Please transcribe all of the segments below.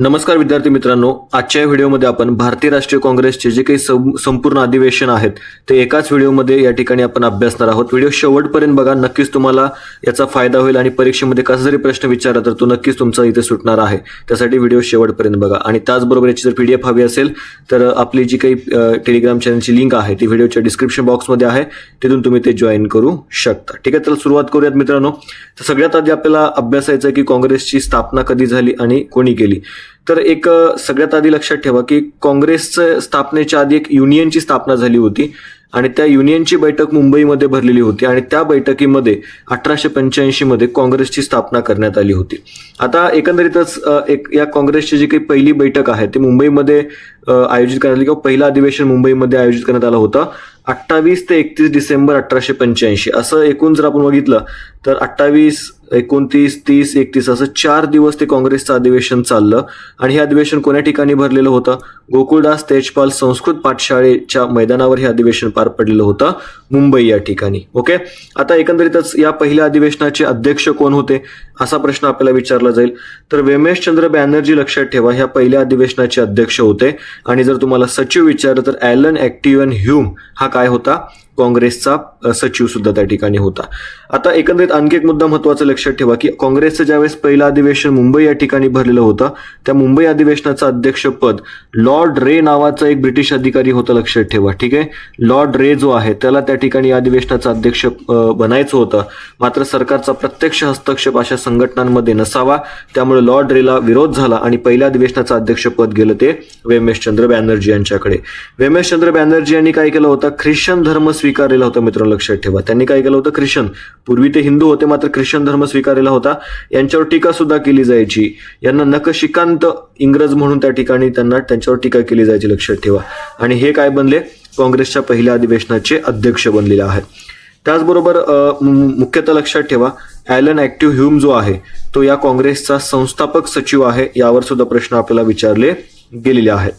नमस्कार विद्यार्थी मित्रांनो, आजच्या व्हिडिओमध्ये आपण भारतीय राष्ट्रीय काँग्रेसचे जे काही संपूर्ण अधिवेशन आहेत ते एकाच व्हिडिओमध्ये या ठिकाणी आपण अभ्यासणार आहोत. व्हिडिओ शेवटपर्यंत बघा, नक्कीच तुम्हाला याचा फायदा होईल आणि परीक्षेमध्ये कसा जरी प्रश्न विचारला तर तो नक्कीच तुमचा इथे सुटणार आहे. त्यासाठी व्हिडिओ शेवटपर्यंत बघा आणि त्याचबरोबर याची जर PDF हवी असेल तर आपली जी काही टेलिग्राम चॅनलची लिंक आहे ती व्हिडिओच्या डिस्क्रिप्शन बॉक्समध्ये आहे, तिथून तुम्ही ते जॉईन करू शकता. ठीक आहे, तर सुरुवात करूयात मित्रांनो. तर सगळ्यात आधी आपल्याला अभ्यासायचं आहे की काँग्रेसची स्थापना कधी झाली आणि कोणी केली. तर एक सगळ्यात आधी लक्षात ठेवा की काँग्रेसच्या स्थापनेच्या आधी एक युनियनची स्थापना झाली होती आणि त्या युनियनची बैठक मुंबईमध्ये भरलेली होती आणि त्या बैठकीमध्ये 1885 मध्ये काँग्रेसची स्थापना करण्यात आली होती. आता एकंदरीतच या काँग्रेसची जी काही पहिली बैठक आहे ती मुंबईमध्ये आयोजित करण्यात आली किंवा पहिलं अधिवेशन मुंबईमध्ये आयोजित करण्यात आलं होतं 28 ते 31 डिसेंबर 1885. असं एकूण जर आपण बघितलं तर 28, 29, 30, 31 असं 4 दिवस ते काँग्रेसचं अधिवेशन चाललं आणि हे अधिवेशन कोण्या ठिकाणी भरलेलं होतं? गोकुळदास तेजपाल संस्कृत पाठशाळेच्या मैदानावर हे अधिवेशन पार पडलेलं होतं मुंबई या ठिकाणी. ओके, आता एकंदरीतच या पहिल्या अधिवेशनाचे अध्यक्ष कोण होते असा प्रश्न आपल्याला विचारला जाईल. तर वेमेशचंद्र बॅनर्जी लक्षात ठेवा ह्या पहिल्या अधिवेशनाचे अध्यक्ष होते. आणि जर तुम्हाला सचिव विचारलं तर ॲलन ॲक्टिव्हन ह्यूम हा काय होता? काँग्रेसचा सचिव सुद्धा त्या ठिकाणी होता. आता एकंदरीत आणखी एक मुद्दा महत्वाचा लक्षात ठेवा की काँग्रेसचं ज्यावेळेस पहिलं अधिवेशन मुंबई या ठिकाणी भरलेलं होतं त्या मुंबई अधिवेशनाचं अध्यक्षपद लॉर्ड रे नावाचा एक ब्रिटिश अधिकारी होता. लक्षात ठेवा. ठीक आहे, लॉर्ड रे जो आहे त्याला त्या ठिकाणी या अधिवेशनाचं अध्यक्ष बनायचं होतं. मात्र सरकारचा प्रत्यक्ष हस्तक्षेप अशा संघटनांमध्ये नसावा त्यामुळे लॉर्ड रेला विरोध झाला आणि पहिल्या अधिवेशनाचं अध्यक्षपद गेलं ते वेमेशचंद्र बॅनर्जी यांच्याकडे. वेमेशचंद्र बॅनर्जी यांनी काय केलं होतं? ख्रिश्चन धर्म स्वीकारलेला होता. मित्रांनो लक्षात ठेवा, त्यांनी काय केलं होतं? ख्रिश्चन, पूर्वी ते हिंदू होते मात्र ख्रिश्चन धर्म स्वीकारलेला होता. यांच्यावर टीका सुद्धा केली जायची. यांना नखशिकांत इंग्रज म्हणून त्या ठिकाणी त्यांच्यावर टीका केली जायची. लक्षात ठेवा. आणि हे काय बनले? काँग्रेसच्या पहिल्या अधिवेशनाचे अध्यक्ष बनलेले आहेत. त्याचबरोबर मुख्यतः लक्षात ठेवा ॲलन ॲक्टिव्ह ह्यूम जो आहे तो या काँग्रेसचा संस्थापक सचिव आहे. यावर सुद्धा प्रश्न आपल्याला विचारले गेलेले आहेत.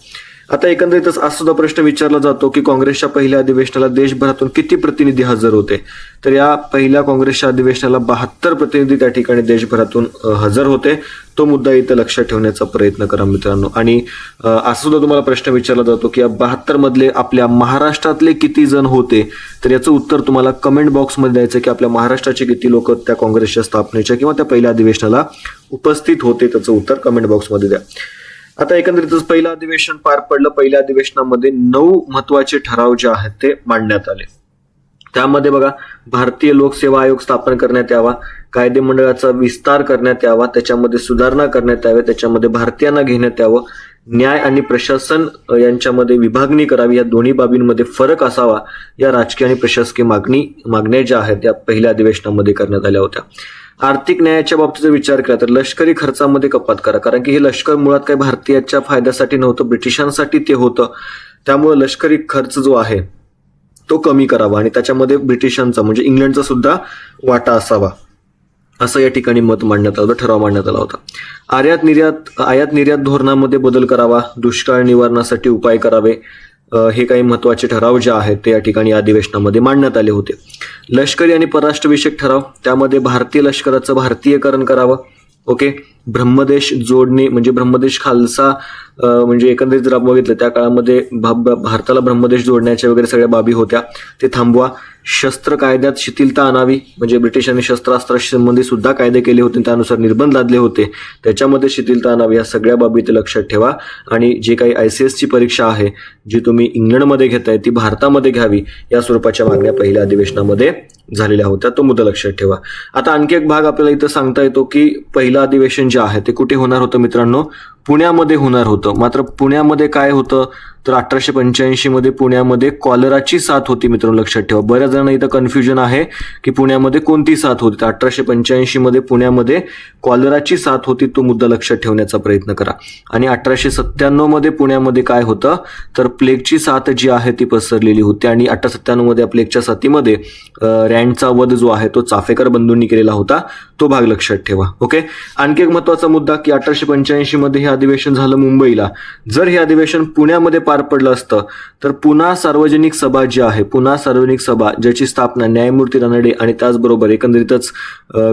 आता एकंदरीतच आज सुद्धा प्रश्न विचारला जातो की काँग्रेसच्या पहिल्या अधिवेशनाला देशभरातून किती प्रतिनिधी हजर होते? तर या पहिल्या काँग्रेसच्या अधिवेशनाला 72 प्रतिनिधी त्या ठिकाणी देशभरातून हजर होते. तो मुद्दा इथं लक्षात ठेवण्याचा प्रयत्न करा मित्रांनो. आणि असा सुद्धा तुम्हाला प्रश्न विचारला जातो की या 72 मधले आपल्या महाराष्ट्रातले किती जण होते? तर याचं उत्तर तुम्हाला कमेंट बॉक्समध्ये द्यायचं की आपल्या महाराष्ट्राचे किती लोक त्या काँग्रेसच्या स्थापनेच्या किंवा त्या पहिल्या अधिवेशनाला उपस्थित होते. त्याचं उत्तर कमेंट बॉक्समध्ये द्या. आता एकंदरीतच पहिलं अधिवेशन पार पडलं. पहिल्या अधिवेशनामध्ये 9 महत्वाचे ठराव जे आहेत ते मांडण्यात आले. त्यामध्ये बघा, भारतीय लोकसेवा आयोग स्थापन करण्यात यावा, कायदे मंडळाचा विस्तार करण्यात यावा, त्याच्यामध्ये सुधारणा करण्यात याव्या, त्याच्यामध्ये भारतीयांना घेण्यात यावं, न्याय आणि प्रशासन यांच्यामध्ये विभागणी करावी, या दोन्ही बाबींमध्ये फरक असावा, या राजकीय आणि प्रशासकीय मागण्या ज्या आहेत त्या पहिल्या अधिवेशनामध्ये करण्यात आल्या होत्या. आर्थिक न्यायाच्या बाबतीत जर विचार केला तर लष्करी खर्चामध्ये कपात करा, कारण की हे लष्कर मुळात काही भारतीयाच्या फायद्यासाठी नव्हतं, ब्रिटिशांसाठी ते होतं. त्यामुळे लष्करी खर्च जो आहे तो कमी करावा आणि त्याच्यामध्ये ब्रिटिशांचा म्हणजे इंग्लंडचा सुद्धा वाटा असावा असं या ठिकाणी मत मांडण्यात आलं, ठराव मांडण्यात आला होता. आयात निर्यात धोरणामध्ये बदल करावा, दुष्काळ निवारणासाठी उपाय करावे, हे काही महत्वाचे ठराव जे आहेत ते या ठिकाणी अधिवेशनामध्ये मांडण्यात आले होते. लष्करी आणि परराष्ट्रविषयक ठराव, त्यामध्ये भारतीय लष्कराचं भारतीयकरण करावं. ओके, ब्रह्मदेश जोडणी म्हणजे ब्रह्मदेश खालसा म्हणजे एकंदरीत जर आपण बघितलं त्या काळामध्ये भारताला ब्रह्मदेश जोडण्याच्या वगैरे सगळ्या बाबी होत्या, ते थांबवा. शस्त्र कायद्यात शिथिलता आणावी, म्हणजे ब्रिटिशांनी शस्त्रास्त्राशी संबंधित सुद्धा कायदे केले होते, त्यानुसार निर्बंध लादले होते, त्याच्यामध्ये शिथिलता आणावी. या सगळ्या बाबी ते लक्षात ठेवा. आणि जे काही ICS ची परीक्षा आहे जी तुम्ही इंग्लंडमध्ये घेताय ती भारतामध्ये घ्यावी, या स्वरूपाच्या मागण्या पहिल्या अधिवेशनामध्ये झालेल्या होत्या. तो मुद्दा लक्षात ठेवा. आता आणखी एक भाग आपल्याला इथं सांगता येतो की पहिलं अधिवेशन जे आहे ते कुठे होणार होतं मित्रांनो? पुण्यामध्ये होणार होतं. मात्र पुण्यामध्ये काय होतं तर 1885 मध्ये पुण्यामध्ये कॉलराची साथ होती. मित्रांनो लक्षात ठेवा, बऱ्याच जणांना इथं कन्फ्युजन आहे की पुण्यामध्ये कोणती साथ होती. तर 1885 मध्ये पुण्यामध्ये कॉलराची साथ होती, तो मुद्दा लक्षात ठेवण्याचा प्रयत्न करा. आणि 1897 मध्ये पुण्यामध्ये काय होतं तर प्लेगची साथ जी आहे ती पसरलेली होती आणि 1897 मध्ये प्लेगच्या साथीमध्ये रँडचा वध जो आहे तो चाफेकर बंधूंनी केलेला होता, तो भाग लक्षात ठेवा. ओके, आणखी एक महत्वाचा मुद्दा की 1885 मध्ये हे अधिवेशन झालं मुंबईला. जर हे अधिवेशन पुण्यामध्ये पार पडलं असतं तर पुन्हा सार्वजनिक सभा जी आहे, पुन्हा सार्वजनिक सभा ज्याची स्थापना न्यायमूर्ती रानडे आणि त्याचबरोबर एकंदरीतच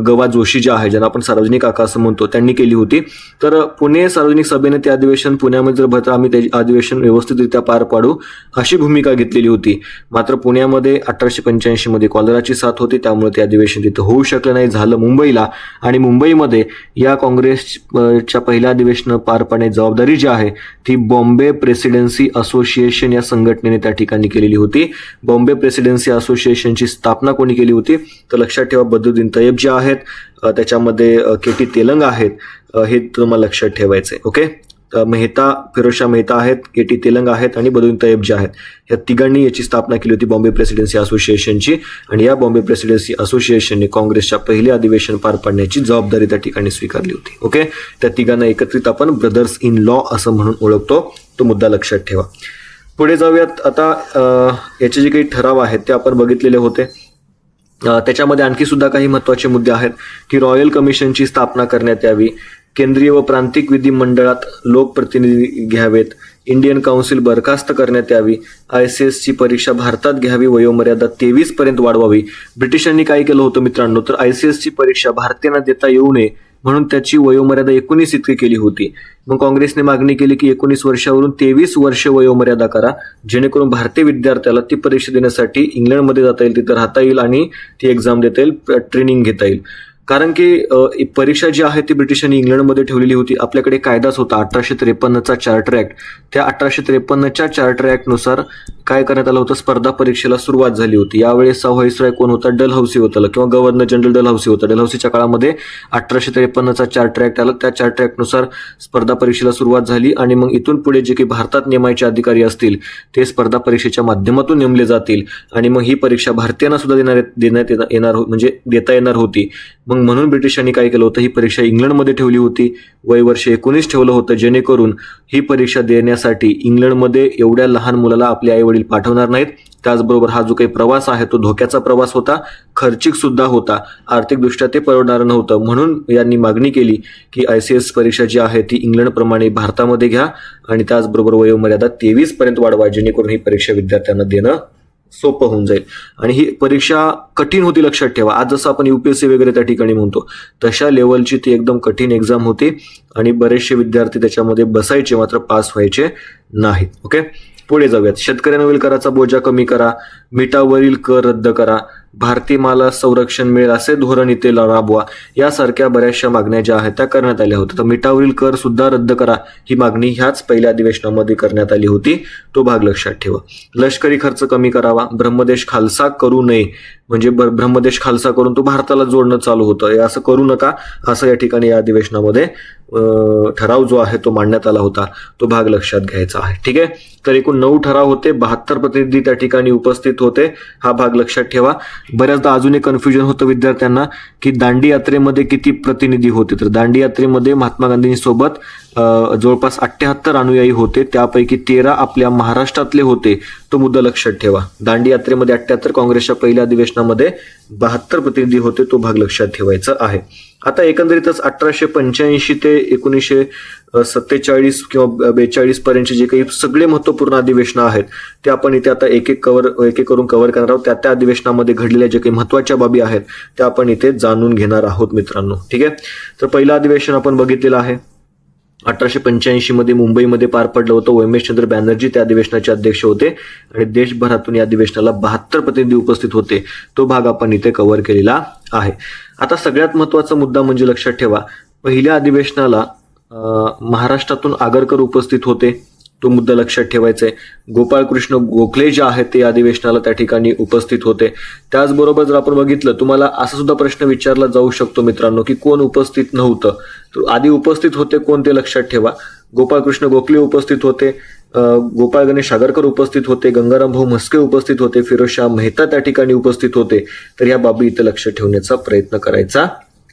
गवा जोशी जे आहे, ज्यांना आपण सार्वजनिक काका असं म्हणतो, त्यांनी केली होती. तर पुणे सार्वजनिक सभेने ते अधिवेशन पुण्यामध्ये जर भरतं आम्ही ते अधिवेशन व्यवस्थितरित्या पार पाडू अशी भूमिका घेतलेली होती. मात्र पुण्यामध्ये 1885 मध्ये कॉलराची साथ होती, त्यामुळे ते अधिवेशन तिथं होऊ शकलं नाही, झालं मुंबईला. आणि मुंबईमध्ये या काँग्रेसच्या पहिल्या अधिवेशन पार पाडण्याची जबाबदारी जी आहे ती बॉम्बे प्रेसिडेन्सी असोसिएशन या संघटनेने त्या ठिकाणी केलेली होती. बॉम्बे प्रेसिडेन्सी असोसिएशनची स्थापना कोणी केली होती तर लक्षात ठेवा, बद्रुद्दीन तय्यब जे आहेत, त्याच्यामध्ये के.टी. तेलंग आहेत, हे तुम्हाला लक्षात ठेवायचंय. ओके, मेहता, फिरोजशाह मेहता आहेत, के.टी. तेलंग आहेत आणि बद्रुद्दीन तय्यब जे आहेत, या तिघांनी याची स्थापना केली होती बॉम्बे प्रेसिडेन्सी असोसिएशनची. आणि या बॉम्बे प्रेसिडेन्सी असोसिएशनने काँग्रेसच्या पहिले अधिवेशन पार पाडण्याची जबाबदारी त्या ठिकाणी स्वीकारली होती. ओके, त्या तिघांना एकत्रित आपण ब्रदर्स इन लॉ असं म्हणून ओळखतो, तो मुद्दा लक्षात ठेवा. पुढे जाऊयात. आता याचे जे काही ठराव आहेत ते आपण बघितलेले होते. त्याच्यामध्ये आणखी सुद्धा काही महत्त्वाचे मुद्दे आहेत की रॉयल कमिशनची स्थापना करण्यात यावी, केंद्रीय व प्रांतिक विधिमंडळात लोकप्रतिनिधी घ्यावेत, इंडियन काउन्सिल बरखास्त करण्यात यावी, ICS ची परीक्षा भारतात घ्यावी, वयोमर्यादा 23 पर्यंत वाढवावी. ब्रिटिशांनी काय केलं होतं मित्रांनो, तर ICS ची परीक्षा भारतीयांना देता येऊ नये म्हणून त्याची वयोमर्यादा 19 इतकी केली होती. मग काँग्रेसने मागणी केली की 19 वर्षावरून 23 वर्ष वयोमर्यादा करा, जेणेकरून भारतीय विद्यार्थ्याला ती परीक्षा देण्यासाठी इंग्लंडमध्ये जाता येईल, तिथं राहता येईल आणि ती एक्झाम देता येईल, ट्रेनिंग घेता येईल. कारण की परीक्षा जी आहे ती ब्रिटिशांनी इंग्लंडमध्ये ठेवलेली होती. आपल्याकडे कायदाच होता 1853चा चार्टर ऍक्ट. त्या 1853च्या चार्टर ऍक्टनुसार काय करण्यात आलं होतं, स्पर्धा परीक्षेला सुरुवात झाली होती. यावेळेस व्हाईसरॉय कोण होता, डलहौसी होता किंवा गव्हर्नर जनरल डलहौसी होता. डलहौसीच्या काळामध्ये 1853चा चार्टर ऍक्ट आला. त्या चार्टर ऍक्टनुसार स्पर्धा परीक्षेला सुरुवात झाली आणि मग इथून पुढे जे काही भारतात नेमायचे अधिकारी असतील ते स्पर्धा परीक्षेच्या माध्यमातून नेमले जातील आणि मग ही परीक्षा भारतीयांना सुद्धा देण्यात येणार म्हणजे देता येणार होती. मग म्हणून ब्रिटिशांनी काय केलं होतं, ही परीक्षा इंग्लंडमध्ये ठेवली होती, वय वर्ष 19 ठेवलं होतं, जेणेकरून ही परीक्षा देण्यासाठी इंग्लंडमध्ये एवढ्या लहान मुलाला आपले आई वडील पाठवणार नाहीत. त्याचबरोबर हा जो काही प्रवास आहे तो धोक्याचा प्रवास होता, खर्चिक सुद्धा होता, आर्थिकदृष्ट्या ते परवडणार नव्हतं. म्हणून यांनी मागणी केली की ICS परीक्षा जी आहे ती इंग्लंडप्रमाणे भारतामध्ये घ्या आणि त्याचबरोबर वयोमर्यादा 23 पर्यंत वाढवा, जेणेकरून ही परीक्षा विद्यार्थ्यांना देणं सोपं होऊन जाईल. आणि ही परीक्षा कठीण होती, लक्षात ठेवा. आज जसं आपण UPSC वगैरे त्या ठिकाणी म्हणतो तशा लेवलची ती एकदम कठीण एक्झाम होती आणि बरेचसे विद्यार्थी त्याच्यामध्ये बसायचे मात्र पास व्हायचे नाहीत. ओके, पुढे जाऊयात. शेतकऱ्यांवरील कराचा बोजा कमी करा, मिठावरील कर रद्द करा, भारतीय माला संरक्षण मिळेल असे धोरण इथे राबवा, यासारख्या बऱ्याचशा मागण्या ज्या आहेत त्या करण्यात आल्या होत्या. तर मिठावरील कर सुद्धा रद्द करा ही मागणी ह्याच पहिल्या अधिवेशनामध्ये करण्यात आली होती, तो भाग लक्षात ठेवा. लष्करी खर्च कमी करावा, ब्रह्मदेश खालसा करू नये, म्हणजे ब्रह्मदेश खालसा करून तो भारताला जोडणं चालू होतं, हे असं करू नका असं या ठिकाणी या अधिवेशनामध्ये ठराव जो आहे तो मांडण्यात आला होता, तो भाग लक्षात घ्यायचा आहे. ठीक आहे, तर एकूण 9 ठराव होते, 72 प्रतिनिधी त्या ठिकाणी उपस्थित होते, हा भाग लक्षात ठेवा. बऱ्याचदा अजून एक कन्फ्युजन होतं विद्यार्थ्यांना की दांडी यात्रेमध्ये किती प्रतिनिधी होते, तर दांडी यात्रेमध्ये महात्मा गांधींसोबत जवळपास 78 अनुयायी होते, त्यापैकी 13 आपल्या महाराष्ट्रातले होते, तो मुद्दा लक्षात ठेवा. दांडी यात्रेमध्ये 78, काँग्रेसच्या पहिल्या अधिवेशनामध्ये 72 प्रतिनिधी होते, तो भाग लक्षात ठेवायचा आहे. आता एकंदरीतच 1885 ते 1947 किंवा 42 पर्यंतचे जे काही सगळे महत्वपूर्ण अधिवेशनं आहेत ते आपण इथे आता एक एक करून कव्हर करणार आहोत. त्या अधिवेशनामध्ये घडलेल्या जे काही महत्वाच्या बाबी आहेत त्या आपण इथे जाणून घेणार आहोत मित्रांनो. ठीक आहे, तर पहिलं अधिवेशन आपण बघितलेलं आहे 1885 मध्ये मुंबईमध्ये पार पडलं होतं. उमेशचंद्र बॅनर्जी त्या अधिवेशनाचे अध्यक्ष होते आणि देशभरातून या अधिवेशनाला 72 प्रतिनिधी उपस्थित होते, तो भाग आपण इथे कव्हर केलेला आहे. आता सगळ्यात महत्वाचा मुद्दा म्हणजे लक्षात ठेवा, पहिल्या अधिवेशनाला महाराष्ट्रातून आगरकर उपस्थित होते, तो मुद्दा लक्षात ठेवायचा आहे. गोपाळकृष्ण गोखले जे आहेत ते अधिवेशनाला त्या ठिकाणी उपस्थित होते. त्याचबरोबर जर आपण बघितलं, तुम्हाला असा सुद्धा प्रश्न विचारला जाऊ शकतो मित्रांनो की कोण उपस्थित नव्हतं, तर आधी उपस्थित होते कोण ते लक्षात ठेवा. गोपाळकृष्ण गोखले उपस्थित होते, गोपाळ गणेश आगरकर उपस्थित होते, गंगाराम भाऊ म्हस्के उपस्थित होते, फिरोजशाह मेहता त्या ठिकाणी उपस्थित होते. तर या बाबी इथे लक्ष ठेवण्याचा प्रयत्न करायचा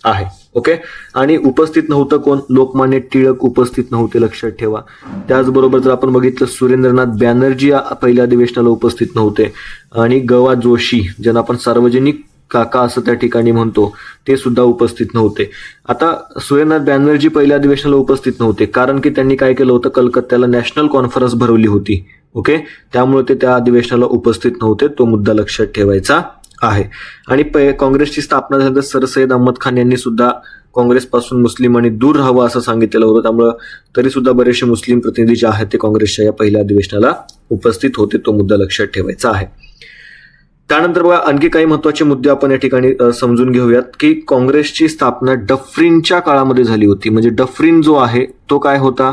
आहे. ओके, आणि उपस्थित नव्हतं कोण, लोकमान्य टिळक उपस्थित नव्हते, लक्षात ठेवा. त्याचबरोबर जर आपण बघितलं, सुरेंद्रनाथ बॅनर्जी पहिल्या अधिवेशनाला उपस्थित नव्हते आणि गवा जोशी ज्यांना आपण सार्वजनिक काका असं त्या ठिकाणी म्हणतो ते सुद्धा उपस्थित नव्हते. आता सुरेंद्रनाथ बॅनर्जी पहिल्या अधिवेशनाला उपस्थित नव्हते कारण की त्यांनी काय केलं होतं, कलकत्त्याला नॅशनल कॉन्फरन्स भरवली होती. ओके, त्यामुळे ते त्या अधिवेशनाला उपस्थित नव्हते. तो मुद्दा लक्षात ठेवायचा आहे. आणि काँग्रेसची स्थापना झाल्यानंतर सर सय्यद अहमद खान यांनी सुद्धा काँग्रेसपासून मुस्लिमांनी दूर राहावं असं सांगितलेलं होतं. त्यामुळं तरी सुद्धा बरेचसे मुस्लिम प्रतिनिधी जे आहेत ते काँग्रेसच्या या पहिल्या अधिवेशनाला उपस्थित होते. तो मुद्दा लक्षात ठेवायचा आहे. त्यानंतर बघा आणखी काही महत्वाचे मुद्दे आपण या ठिकाणी समजून घेऊयात की काँग्रेसची स्थापना डफरीनच्या काळामध्ये झाली होती. म्हणजे डफरीन जो आहे तो काय होता,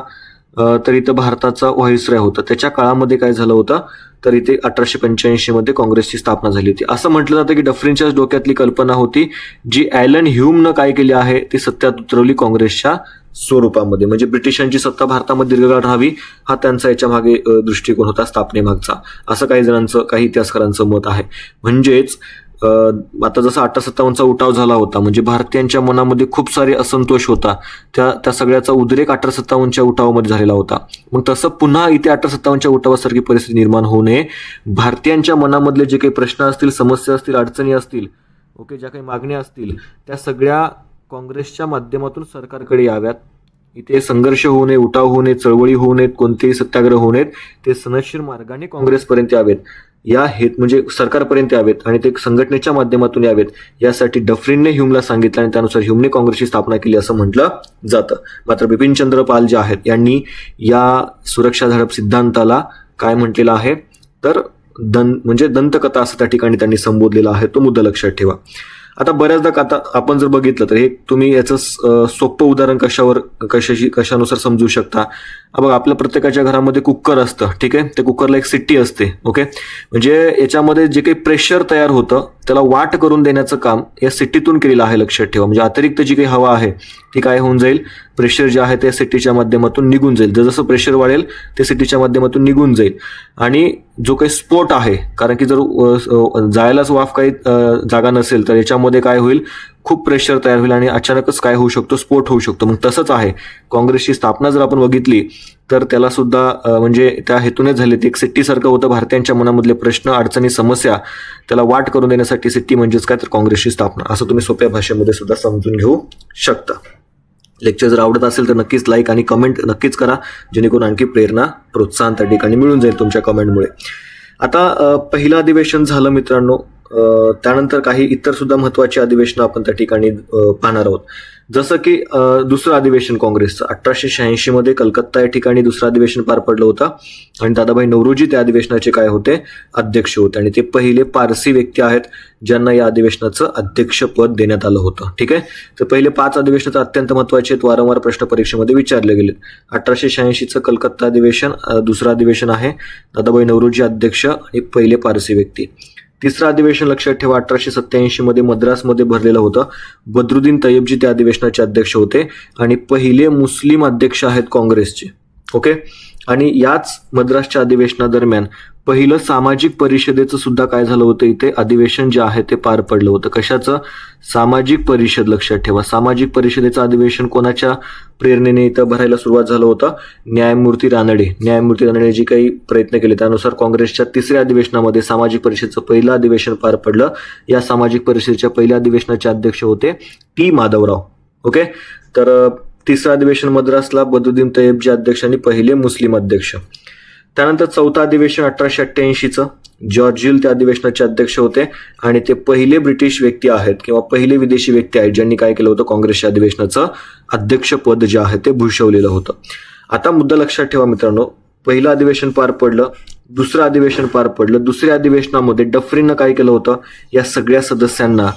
तर इथं भारताचा व्हाईसरॉय होता. त्याच्या काळामध्ये काय झालं होतं, तर इथे 1885 मध्ये काँग्रेसची स्थापना झाली होती. असं म्हटलं जातं की डफरीनच्याच डोक्यातली कल्पना होती जी ॲलन ह्यूमनं काय केली आहे ती सत्यात उतरवली काँग्रेसच्या स्वरूपामध्ये. म्हणजे ब्रिटिशांची सत्ता भारतामध्ये दीर्घकाळ राहावी हा त्यांचा याच्या मागे दृष्टिकोन होता स्थापनेमागचा, असं काही जणांचं, काही इतिहासकारांचं मत आहे. म्हणजेच आता जसा 1857चा उठाव झाला होता, म्हणजे भारतीयांच्या मनामध्ये खूप सारे असंतोष होता, त्या सगळ्याचा उद्रेक 1857च्या उठावामध्ये झालेला होता. मग तसं पुन्हा इथे 1857च्या उठावासारखी परिस्थिती निर्माण होऊ नये, भारतीयांच्या मनामधले जे काही प्रश्न असतील, समस्या असतील, अडचणी असतील, ओके, ज्या काही मागण्या असतील, त्या सगळ्या काँग्रेसच्या माध्यमातून सरकारकडे याव्यात. इथे संघर्ष होऊ नये, उठाव होऊ नये, चळवळी होऊ नयेत, कोणतेही सत्याग्रह होऊ नयेत, ते सनदशीर मार्गाने काँग्रेसपर्यंत यावेत, या म्हणजे सरकारपर्यंत यावेत आणि ते संघटनेच्या माध्यमातून यावेत, यासाठी डफरीनने ह्यूमला सांगितलं आणि त्यानुसार ह्यूमने काँग्रेसची स्थापना केली असं म्हटलं जातं. मात्र बिपिनचंद्र पाल जे आहेत यांनी या सुरक्षा झडप सिद्धांताला काय म्हटलेलं आहे, तर म्हणजे दंतकथा असं त्या ठिकाणी त्यांनी संबोधलेलं आहे. तो मुद्दा लक्षात ठेवा. आता बऱ्याचदा आता आपण जर बघितलं तर हे तुम्ही याचं सोपं उदाहरण कशानुसार समजू शकता. बघा, आपल्या प्रत्येकाच्या घरामध्ये कुकर असतं, ठीक आहे, त्या कुकरला एक शिट्टी असते. ओके, म्हणजे याच्यामध्ये जे काही प्रेशर तयार होतं त्याला वाट करून देण्याचं काम या शिट्टीतून केलेलं आहे, लक्षात ठेवा. म्हणजे अतिरिक्त जी काही हवा आहे ती काय होऊन जाईल, प्रेशर जे आहे ते शिट्टीच्या माध्यमातून निघून जाईल. जसं प्रेशर वाढेल ते शिट्टीच्या माध्यमातून निघून जाईल. आणि जो काही स्फोट आहे, कारण की जर जायलाच वाफ काही जागा नसेल तर याच्यामध्ये काय होईल, खूप प्रेशर तयार होईल आणि अचानकच काय होऊ शकतो, स्फोट होऊ शकतो. मग तसंच आहे काँग्रेसची स्थापना जर आपण बघितली तर त्याला सुद्धा म्हणजे त्या हेतूनेच झाले. ते एक सिट्टीसारखं होतं, भारतीयांच्या मनामधले प्रश्न, अडचणी, समस्या त्याला वाट करून देण्यासाठी सिट्टी म्हणजेच काय, तर काँग्रेसची स्थापना, असं तुम्ही सोप्या भाषेमध्ये सुद्धा समजून घेऊ शकता. लेक्चर जर आवडत असेल तर नक्कीच लाईक आणि कमेंट नक्कीच करा, जेणेकरून आणखी प्रेरणा, प्रोत्साहन त्या ठिकाणी मिळून जाईल तुमच्या कमेंटमुळे. आता पहिलं अधिवेशन झालं मित्रांनो. त्यानंतर काही इतर सुद्धा महत्वाची अधिवेशनं आपण त्या ठिकाणी पाहणार आहोत. जसं की दुसरं अधिवेशन काँग्रेसचं 1886 मध्ये कलकत्ता या ठिकाणी दुसरं अधिवेशन पार पडलं होतं आणि दादाभाई नौरोजी त्या अधिवेशनाचे काय होते, अध्यक्ष होते. आणि ते पहिले पारसी व्यक्ती आहेत ज्यांना या अधिवेशनाचं अध्यक्षपद देण्यात आलं होतं. ठीक आहे, तर पहिले 5 अधिवेशनाचं अत्यंत महत्वाचे आहेत, वारंवार प्रश्न परीक्षेमध्ये विचारले गेले. 1886चं कलकत्ता अधिवेशन दुसरं अधिवेशन आहे, दादाभाई नौरोजी अध्यक्ष आणि पहिले पारसी व्यक्ती. तिसरं अधिवेशन लक्षात ठेवा 1887 मध्ये मद्रासमध्ये भरलेलं होतं. बद्रुद्दीन तय्यबजी त्या अधिवेशनाचे अध्यक्ष होते आणि पहिले मुस्लिम अध्यक्ष आहेत काँग्रेसचे. ओके, आणि याच मद्रासच्या अधिवेशनादरम्यान पहिलं सामाजिक परिषदेचं सुद्धा काय झालं होतं, इथे अधिवेशन जे आहे ते पार पडलं होतं. कशाचं, सामाजिक परिषद. लक्षात ठेवा, सामाजिक परिषदेचं अधिवेशन कोणाच्या प्रेरणेने इथं भरायला सुरुवात झालं होतं, न्यायमूर्ती रानडे जी काही प्रयत्न केले त्यानुसार काँग्रेसच्या तिसऱ्या अधिवेशनामध्ये सामाजिक परिषदेचं पहिलं अधिवेशन पार पडलं. या सामाजिक परिषदेच्या पहिल्या अधिवेशनाचे अध्यक्ष होते टी माधवराव. ओके, तर तिसरं अधिवेशन मद्रासला बद्रुद्दीन तय्यबजी अध्यक्ष आणि पहिले मुस्लिम अध्यक्ष. त्यानंतर चौथं अधिवेशन 1888चं जॉर्ज हिल त्या अधिवेशनाचे अध्यक्ष होते आणि ते पहिले ब्रिटिश व्यक्ती आहेत किंवा पहिले विदेशी व्यक्ती आहेत ज्यांनी काय केलं होतं, काँग्रेसच्या अधिवेशनाचं अध्यक्षपद जे आहे ते भूषवलेलं होतं. आता मुद्दा लक्षात ठेवा मित्रांनो, पहिलं अधिवेशन पार पडलं, दुसरं अधिवेशन पार पडलं. दुसऱ्या अधिवेशनामध्ये डफरीनं काय केलं होतं, या सगळ्या सदस्यांना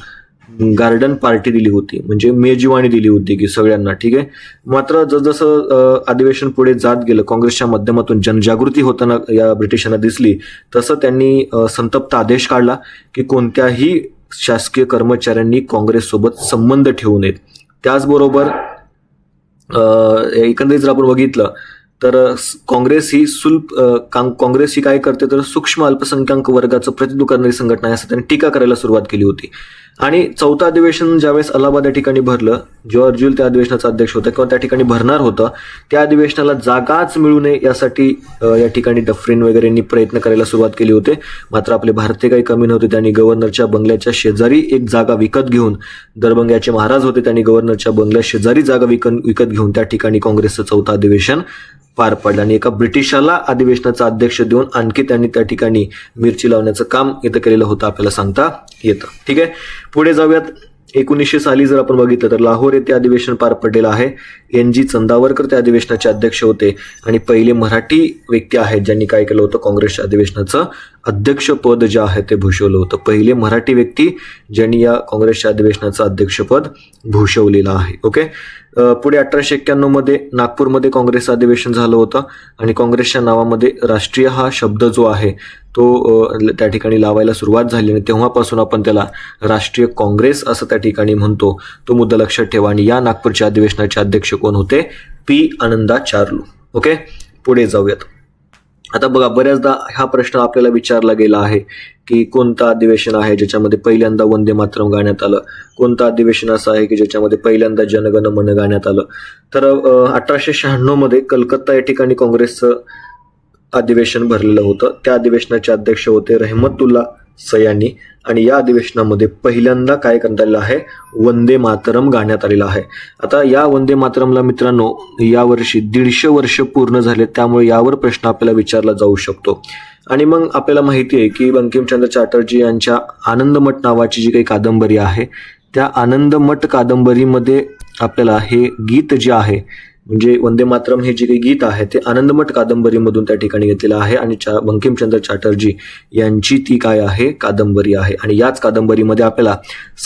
गार्डन पार्टी दिली होती, म्हणजे मेजवानी दिली होती की सगळ्यांना. ठीक आहे, मात्र जसं अधिवेशन पुढे जात गेलं, काँग्रेसच्या माध्यमातून जनजागृती होताना या ब्रिटिशांना दिसली, तसं त्यांनी संतप्त आदेश काढला की कोणत्याही शासकीय कर्मचाऱ्यांनी काँग्रेससोबत संबंध ठेवू नयेत. त्याचबरोबर एकंदरीत जर आपण बघितलं तर काँग्रेस ही काय करते तर सूक्ष्म अल्पसंख्याक वर्गाचं प्रतिनिधित्व करणारी संघटना आहे असं त्यांनी टीका करायला सुरुवात केली होती. आणि चौथं अधिवेशन ज्यावेळेस अलाहाबाद या ठिकाणी भरलं, जवाहर ज्युल त्या अधिवेशनाचा अध्यक्ष होता किंवा त्या ठिकाणी भरणार होतं, त्या अधिवेशनाला जागाच मिळू नये यासाठी या ठिकाणी डफरीन वगैरेंनी प्रयत्न करायला सुरुवात केली होती. मात्र आपले भारतीय काही कमी नव्हते. त्यांनी गव्हर्नरच्या बंगल्याच्या शेजारी एक जागा विकत घेऊन, दरभंग्याचे महाराज होते, त्यांनी गव्हर्नरच्या बंगल्या शेजारी जागा विकत घेऊन त्या ठिकाणी काँग्रेसचं चौथं अधिवेशन पार पडलं. आणि एका ब्रिटिशाला अधिवेशनाचा अध्यक्ष देऊन आणखी त्यांनी त्या ठिकाणी मिरची लावण्याचं काम इथं केलेलं होतं आपल्याला सांगता येतं. ठीक आहे, पुढे जाऊयात. 1900 साली जर आपण बघितलं तर लाहोर येथे अधिवेशन पार पडलेलं आहे. NG चंदावरकर त्या अधिवेशनाचे अध्यक्ष होते आणि पहिले मराठी व्यक्ती आहेत ज्यांनी काय केलं होतं, काँग्रेसच्या अधिवेशनाचं अध्यक्षपद जे आहे ते भूषवलं होतं. पहिले मराठी व्यक्ती ज्यांनी या काँग्रेसच्या अधिवेशनाचं अध्यक्षपद भूषवलेलं आहे. ओके, पुढे 1891 मध्ये नागपूरमध्ये काँग्रेसचं अधिवेशन झालं होतं आणि काँग्रेसच्या नावामध्ये राष्ट्रीय हा शब्द जो आहे तो त्या ठिकाणी लावायला सुरुवात झाली आणि तेव्हापासून आपण त्याला राष्ट्रीय काँग्रेस असं त्या ठिकाणी म्हणतो. तो मुद्दा लक्षात ठेवा. आणि या नागपूरच्या अधिवेशनाचे अध्यक्ष कोण होते? P. आनंदाचार्लू. ओके, पुढे जाऊयात. आता बघा, बऱ्याचदा हा प्रश्न आपल्याला विचारला गेला आहे की कोणतं अधिवेशन आहे ज्याच्यामध्ये पहिल्यांदा वंदे मातरम गाण्यात आलं, कोणतं अधिवेशन असं आहे की ज्याच्यामध्ये पहिल्यांदा जनगण मन गाण्यात आलं. तर 1896 मध्ये कलकत्ता या ठिकाणी काँग्रेसचं अधिवेशन भरलेलं होतं. त्या अधिवेशनाचे अध्यक्ष होते रहमतुल्ला सयानी आणि या अधिवेशनामध्ये पहिल्यांदा काय करण्यात आलेलं आहे, वंदे मातरम गाण्यात आलेलं आहे. आता या वंदे मातरमला मित्रांनो यावर्षी 150 वर्ष पूर्ण झाले, त्यामुळे यावर प्रश्न आपल्याला विचारला जाऊ शकतो. आणि मग आपल्याला माहिती आहे की बंकिमचंद्र चॅटर्जी यांच्या आनंदमठ नावाची जी काही कादंबरी आहे, त्या आनंदमठ कादंबरीमध्ये आपल्याला हे गीत जे आहे, म्हणजे वंदे मातरम हे जे काही गीत आहे ते आनंदमठ कादंबरीमधून त्या ठिकाणी घेतलेलं आहे आणि बंकिमचंद्र चॅटर्जी यांची ती काय आहे, कादंबरी आहे. आणि याच कादंबरीमध्ये आपल्याला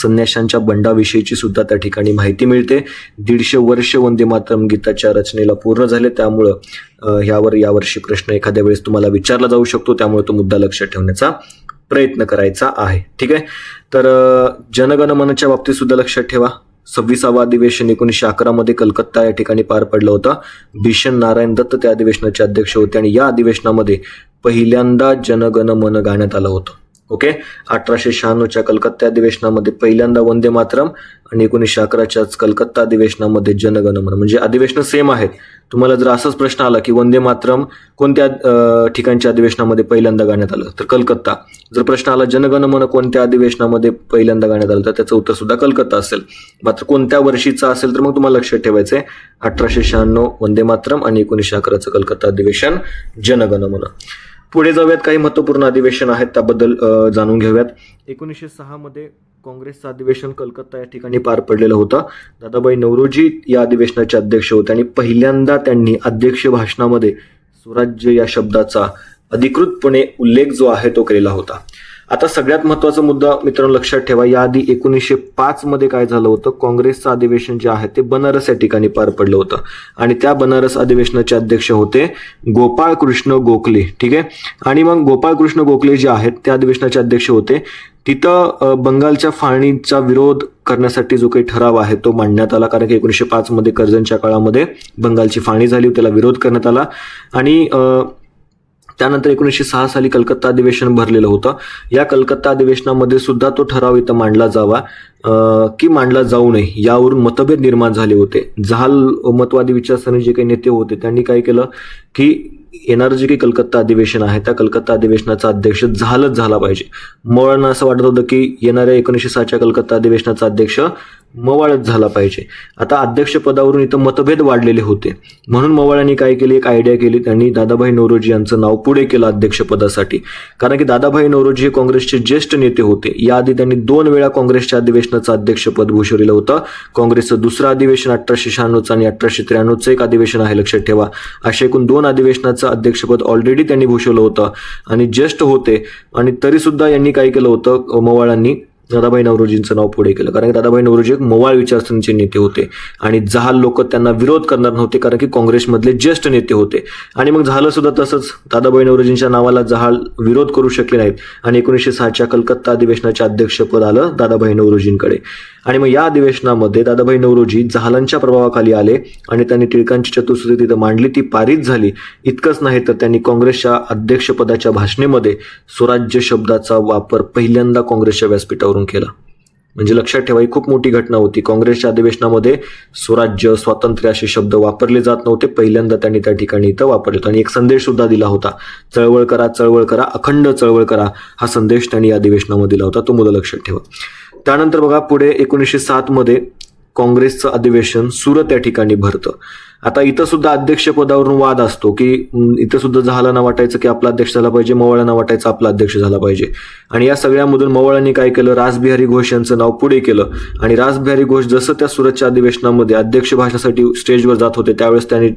संन्याशांच्या बंडाविषयीची सुद्धा त्या ठिकाणी माहिती मिळते. 150 वर्ष वंदे मातरम गीताच्या रचनेला पूर्ण झाले, त्यामुळं यावर्षी प्रश्न एखाद्या वेळेस तुम्हाला विचारला जाऊ शकतो, त्यामुळे तो मुद्दा लक्षात ठेवण्याचा प्रयत्न करायचा आहे. ठीक आहे, तर जनगण मनच्या बाबतीत सुद्धा लक्षात ठेवा. 26वा अधिवेशन 1911 मध्ये कलकत्ता या ठिकाणी पार पडलं होतं. भीषण नारायण दत्त त्या अधिवेशनाचे अध्यक्ष होते आणि या अधिवेशनामध्ये पहिल्यांदा जनगण मन गाण्यात आलं होतं. ओके, 1896च्या कलकत्ता अधिवेशनामध्ये पहिल्यांदा वंदे मातरम आणि 1911च्याच कलकत्ता अधिवेशनामध्ये जनगण मन, म्हणजे अधिवेशन सेम आहेत. तुम्हाला जर असाच प्रश्न आला की वंदे मातरम कोणत्या ठिकाणच्या अधिवेशनामध्ये पहिल्यांदा गाण्यात आलं तर कलकत्ता. जर प्रश्न आला जनगण मन कोणत्या अधिवेशनामध्ये पहिल्यांदा गाण्यात आलं तर त्याचं उत्तर सुद्धा कलकत्ता असेल. मात्र कोणत्या वर्षीचा असेल तर मग तुम्हाला लक्षात ठेवायचंय 1896 वंदे मातरम आणि 1911चं कलकत्ता अधिवेशन जनगण मन. पुढे जाऊयात, काही महत्त्वपूर्ण अधिवेशन आहेत त्याबद्दल जाणून घेऊयात. 1906 मध्ये काँग्रेसचं अधिवेशन कलकत्ता या ठिकाणी पार पडलेलं होतं. दादाभाई नौरोजी या अधिवेशनाचे अध्यक्ष होते आणि पहिल्यांदा त्यांनी अध्यक्ष भाषणामध्ये स्वराज्य या शब्दाचा अधिकृतपणे उल्लेख जो आहे तो केलेला होता. आता सगळ्यात महत्त्वाचा मुद्दा मित्रांनो लक्षात ठेवा, याआधी 1905 मध्ये काय झालं होतं, काँग्रेसचं अधिवेशन जे आहे ते बनारस या ठिकाणी पार पडलं होतं आणि त्या बनारस अधिवेशनाचे अध्यक्ष होते गोपाळकृष्ण गोखले. ठीक आहे, आणि मग गोपाळकृष्ण गोखले जे आहेत त्या अधिवेशनाचे अध्यक्ष होते. तिथं बंगालच्या फाळणीचा विरोध करण्यासाठी जो काही ठराव आहे तो मांडण्यात आला, कारण की 1905 मध्ये कर्जनच्या काळामध्ये बंगालची फाळणी झाली, त्याला विरोध करण्यात आला. आणि त्यानंतर 1906 साली कलकत्ता अधिवेशन भरलेलं होतं. या कलकत्ता अधिवेशनामध्ये सुद्धा तो ठराव इथं मांडला जावा की मांडला जाऊ नये यावरून मतभेद निर्माण झाले होते. जहाल मतवादी विचारसरणी जे काही नेते होते त्यांनी काय केलं की येणारं जे काही कलकत्ता अधिवेशन आहे त्या कलकत्ता अधिवेशनाचा अध्यक्ष जहालच झाला पाहिजे. मवाळांना असं वाटत होतं की येणाऱ्या 1906च्या कलकत्ता अधिवेशनाचा अध्यक्ष मवाळच झाला पाहिजे. आता अध्यक्षपदावरून इथं मतभेद वाढलेले होते, म्हणून मवाळांनी काय केली, एक आयडिया केली. त्यांनी दादाभाई नौरोजी यांचं नाव पुढे केलं अध्यक्षपदासाठी, कारण की दादाभाई नौरोजी हे काँग्रेसचे ज्येष्ठ नेते होते. याआधी त्यांनी 2 वेळा काँग्रेसच्या अधिवेशनाचं अध्यक्षपद भूषवलेलं होतं. काँग्रेसचं दुसरं अधिवेशन 1896 आणि 1893 एक अधिवेशन आहे, लक्षात ठेवा. अशा एकूण 2 अधिवेशनाचं अध्यक्षपद ऑलरेडी त्यांनी भूषवलं होतं आणि ज्येष्ठ होते. आणि तरी सुद्धा यांनी काय केलं होतं, मवाळांनी दादाभाई नौरोजींचं नाव पुढे केलं, कारण की दादाभाई नौरोजी एक मवाळ विचारसरणीचे नेते होते आणि जहाल लोक त्यांना विरोध करणार नव्हते, कारण की काँग्रेसमधले ज्येष्ठ नेते होते. आणि मग झालं सुद्धा तसंच. दादाभाई नौरोजींच्या नावाला जहाल विरोध करू शकले नाहीत आणि 1906च्या कलकत्ता अधिवेशनाचे अध्यक्षपद आलं दादाभाई नौरोजींकडे. आणि मग या अधिवेशनामध्ये दादाभाई नौरोजी जहालांच्या प्रभावाखाली आले आणि त्यांनी टिळकांची चतुःसूत्री तिथं मांडली, ती पारित झाली. इतकंच नाही तर त्यांनी काँग्रेसच्या अध्यक्षपदाच्या भाषणेमध्ये स्वराज्य शब्दाचा वापर पहिल्यांदा काँग्रेसच्या व्यासपीठावरून केला. म्हणजे लक्षात ठेवा, ही खूप मोठी घटना होती. काँग्रेसच्या अधिवेशनामध्ये स्वराज्य, स्वातंत्र्य असे शब्द वापरले जात नव्हते, पहिल्यांदा त्यांनी त्या ठिकाणी इथं वापरले आणि एक संदेश सुद्धा दिला होता, चळवळ करा, चळवळ करा, अखंड चळवळ करा, हा संदेश त्यांनी या अधिवेशनामध्ये दिला होता. तो मुद्दा लक्षात ठेवा. त्यानंतर बघा पुढे 1907 मध्ये काँग्रेसचं अधिवेशन सुरत या ठिकाणी भरतं. आता इथं सुद्धा अध्यक्षपदावरून वाद असतो की इथं सुद्धा जहालांना वाटायचं की आपला अध्यक्ष झाला पाहिजे, मवाळांना वाटायचं आपला अध्यक्ष झाला पाहिजे. आणि या सगळ्यामधून मवाळांनी काय केलं, रासबिहारी घोष यांचं नाव पुढे केलं. आणि रासबिहारी घोष जसं त्या सुरतच्या अधिवेशनामध्ये अध्यक्ष भाषणासाठी स्टेजवर जात होते, त्यावेळेस त्यांनी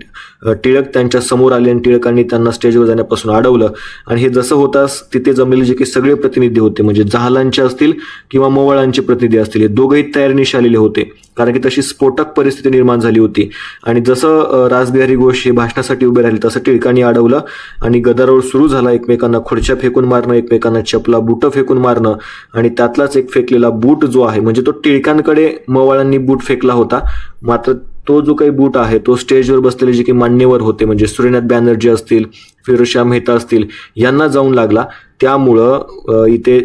टिळक त्यांच्या समोर आले आणि टिळकांनी त्यांना स्टेजवर जाण्यापासून अडवलं. आणि हे जसं होताच तिथे जमलेले जे काही सगळे प्रतिनिधी होते, म्हणजे जहालांचे असतील किंवा मवाळांचे प्रतिनिधी असतील, हे दोघंही तयारीनिशी आलेले होते, कारण की तशी स्फोटक परिस्थिती निर्माण झाली होती. आणि जसं रासबिहारी घोष हे भाषणासाठी उभे राहिले तसं टिळकांनी अडवलं आणि गदारोळ सुरू झाला. एकमेकांना खुर्च्या फेकून मारणं, एकमेकांना चपला बूट फेकून मारणं. आणि त्यातलाच एक फेकलेला बूट जो आहे, म्हणजे तो टिळकांकडे मवाळांनी बूट फेकला होता, मात्र तो जो काही बूट आहे तो स्टेजवर बसलेले जे काही मान्यवर होते, म्हणजे सूर्यनाथ बॅनर्जी असतील, फिरोजशाह मेहता असतील, यांना जाऊन लागला. त्यामुळं इथे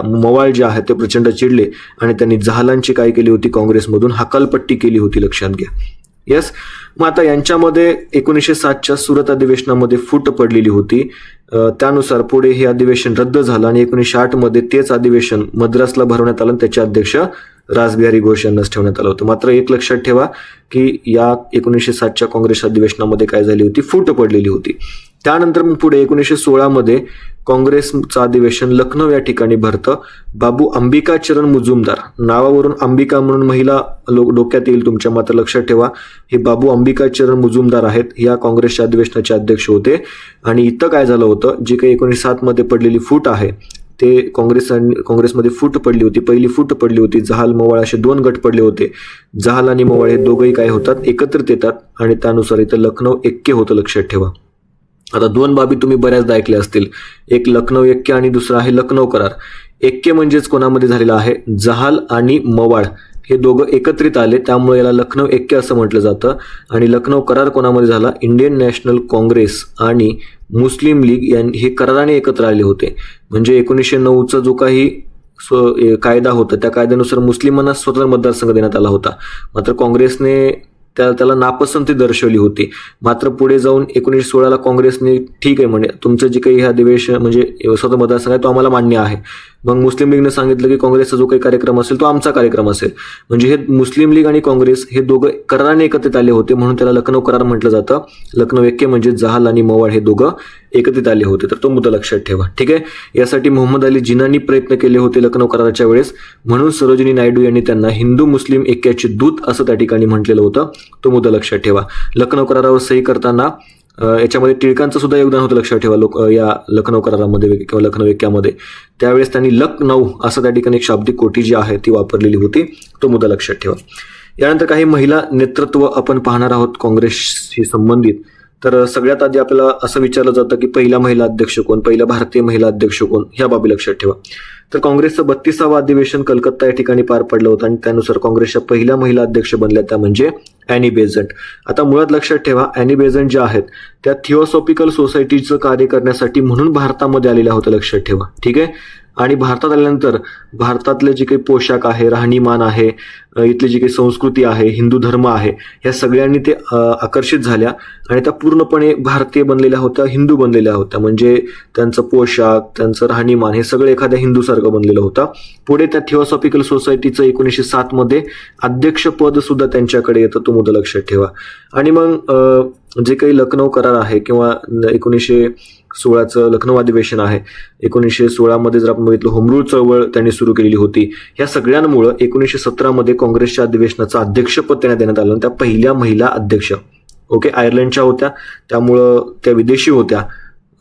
मवाळ जे आहे ते प्रचंड चिडले आणि त्यांनी जहालांची काय केली होती, काँग्रेसमधून हकालपट्टी केली होती, लक्षात घ्या. येस. मग आता यांच्यामध्ये 1907च्या सुरत अधिवेशनामध्ये फूट पडलेली होती. त्यानुसार पुढे हे अधिवेशन रद्द झालं आणि 1908 मध्ये तेच अधिवेशन मद्रासला भरवण्यात आलं आणि त्याचे अध्यक्ष रासबिहारी घोष यांनाच ठेवण्यात आलं होतं. मात्र एक लक्षात ठेवा की या 1907च्या काँग्रेस अधिवेशनामध्ये काय झाली होती, फूट पडलेली होती. त्यानंतर मग पुढे 1916 मध्ये काँग्रेसचं अधिवेशन लखनौ या ठिकाणी भरतं. बाबू अंबिकाचरण मुजुमदार, नावावरून अंबिका म्हणून महिला डोक्यात येईल तुमच्या, मात्र लक्षात ठेवा हे बाबू अंबिकाचरण मुजुमदार आहेत, या काँग्रेसच्या अधिवेशनाचे अध्यक्ष होते. आणि इथं काय झालं होतं, जे काही 1907 मध्ये पडलेली फूट आहे ते काँग्रेसमध्ये फूट पडली होती, पहिली फूट पडली होती. जहाल मवाळ असे दोन गट पडले होते. जहाल आणि मवाळ हे दोघंही काय होतात, एकत्रित येतात आणि त्यानुसार इथं लखनौ ऐक्य होतं, लक्षात ठेवा. आता दोन बाबी तुम्ही बऱ्याचदा ऐकल्या असतील, एक लखनौ ऐक्य आणि दुसरा आहे लखनौ करार. ऐक्य म्हणजेच कोणामध्ये झालेलं आहे, जहाल आणि मवाळ हे दोघं एकत्रित आले, त्यामुळे याला लखनौ ऐक्य असं म्हटलं जातं. आणि लखनौ करार कोणामध्ये झाला, इंडियन नॅशनल काँग्रेस आणि मुस्लिम लीग हे कराराने एकत्र आले होते. म्हणजे 1909चा जो काही कायदा होता त्या कायद्यानुसार मुस्लिमांना स्वतंत्र मतदारसंघ देण्यात आला होता, मात्र काँग्रेसने त्याला नापसंती दर्शवली होती. मात्र पुढे जाऊन 1916ला काँग्रेसने ठीक आहे म्हणे, तुमचं जे काही हे अधिवेशन म्हणजे स्वतंत्र मतदारसंघ आहे तो आम्हाला मान्य आहे. मग मुस्लिम लीगने सांगितलं की काँग्रेसचा जो काही कार्यक्रम असेल तो आमचा कार्यक्रम असेल. म्हणजे हे मुस्लिम लीग आणि काँग्रेस हे दोघं कराराने एकत्रित आले होते, म्हणून त्याला लखनौ करार म्हटलं जातं. लखनौ ऐक्य म्हणजे जहाल आणि मवाळ हे दोघं एकत्रित आले होते. तर तो मुद्दा लक्षात ठेवा, ठीक आहे. यासाठी मोहम्मद अली जिनांनी प्रयत्न केले होते लखनौ कराराच्या वेळेस, म्हणून सरोजिनी नायडू यांनी त्यांना हिंदू मुस्लिम ऐक्याचे दूत असं त्या ठिकाणी म्हटलेलं होतं. तो मुद्दा लक्षात ठेवा. लखनौ करारावर सही करताना याच्यामध्ये टिळकांचं सुद्धा योगदान होतं, लक्षात ठेवा. या लखनौ करारामध्ये किंवा लखनौ ऐक्यामध्ये त्यावेळेस त्यांनी लखनौ असं त्या ठिकाणी एक शाब्दिक कोटी जी आहे ती वापरलेली होती. तो मुद्दा लक्षात ठेवा. यानंतर काही महिला नेतृत्व आपण पाहणार आहोत काँग्रेसशी संबंधित. तर सगळ्यात आधी आपल्याला असं विचारलं जातं की पहिला महिला अध्यक्ष कोण, पहिला भारतीय महिला अध्यक्ष कोण, ह्या बाबी लक्षात ठेवा. तर काँग्रेसचं 32वा अधिवेशन कलकत्ता या ठिकाणी पार पडलं होतं आणि त्यानुसार काँग्रेसच्या पहिल्या महिला अध्यक्ष बनल्या, त्या म्हणजे ॲनी बेझंट. आता मुळात लक्षात ठेवा, ॲनी बेझंट ज्या आहेत त्या थिओसॉफिकल सोसायटीचं कार्य करण्यासाठी म्हणून भारतामध्ये आलेल्या होत्या, लक्षात ठेवा, ठीक आहे. आणि भारतात आल्यानंतर भारतातले जे काही पोशाख आहे, राहणीमान आहे, इथली जी काही संस्कृती आहे, हिंदू धर्म आहे, ह्या सगळ्यांनी ते आकर्षित झाल्या आणि त्या पूर्णपणे भारतीय बनलेल्या होत्या, हिंदू बनलेल्या होत्या. म्हणजे त्यांचं पोशाख, त्यांचं राहणीमान हे सगळं एखाद्या हिंदूसारखं बनलेलं होतं. पुढे त्या थिओसॉफिकल सोसायटीचं 1907 मध्ये अध्यक्षपद सुद्धा त्यांच्याकडे येतं, तो मुद्दा लक्षात ठेवा. आणि मग जे काही लखनौ करार आहे किंवा 1916चं लखनौ अधिवेशन आहे, 1916 मध्ये जर आपण बघितलं होमरूल चळवळ त्यांनी सुरू केलेली होती. ह्या सगळ्यांमुळं 1917 मध्ये काँग्रेसच्या अधिवेशनाचं अध्यक्षपद त्यांना देण्यात आलं. त्या पहिल्या महिला अध्यक्ष आयर्लंडच्या होत्या, त्यामुळं त्या विदेशी होत्या.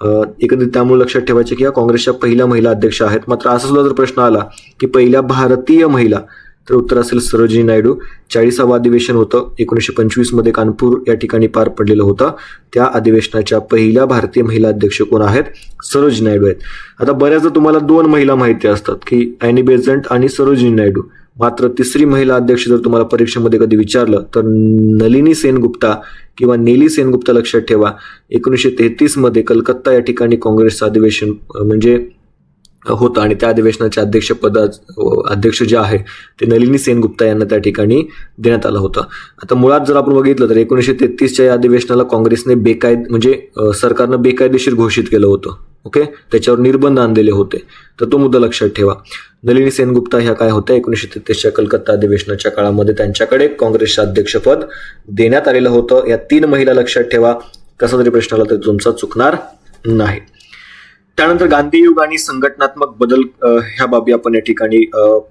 एकंदरीत त्यामुळे लक्षात ठेवायचे की या काँग्रेसच्या पहिल्या महिला अध्यक्ष आहेत. मात्र असा सुद्धा जर प्रश्न आला की पहिल्या भारतीय महिला, तर उत्तर असेल सरोजिनी नायडू. 40वे अधिवेशन होतं 1925 मध्ये कानपूर या ठिकाणी पार पडलेलं होतं. त्या अधिवेशनाच्या पहिल्या भारतीय महिला अध्यक्ष कोण आहेत? सरोजिनी नायडू आहेत. आता बऱ्याचदा तुम्हाला 2 महिला माहिती असतात की ॲनी बेझंट आणि सरोजिनी नायडू. मात्र तिसरी महिला अध्यक्ष जर तुम्हाला परीक्षेमध्ये कधी विचारलं तर नलिनी सेनगुप्ता किंवा नेली सेनगुप्ता लक्षात ठेवा. 1933 मध्ये कलकत्ता या ठिकाणी काँग्रेसचं अधिवेशन म्हणजे होतं आणि त्या अधिवेशनाचे अध्यक्ष जे आहे ते नलिनी सेनगुप्ता यांना त्या ठिकाणी देण्यात आलं होतं. आता मुळात जर आपण बघितलं तर 1933च्या या अधिवेशनाला काँग्रेसने सरकारनं बेकायदेशीर घोषित केलं होतं. ओके, त्याच्यावर निर्बंध आणलेले होते. तर तो मुद्दा लक्षात ठेवा. नलिनी सेनगुप्ता ह्या काय होत्या? 1933च्या कलकत्ता अधिवेशनाच्या काळामध्ये त्यांच्याकडे काँग्रेसचं अध्यक्षपद देण्यात आलेलं होतं. या 3 महिला लक्षात ठेवा. कसा जरी प्रश्न आला तरी तुमचा चुकणार नाही. त्यानंतर गांधी युग आणि संघटनात्मक बदल ह्या बाबी आपण या ठिकाणी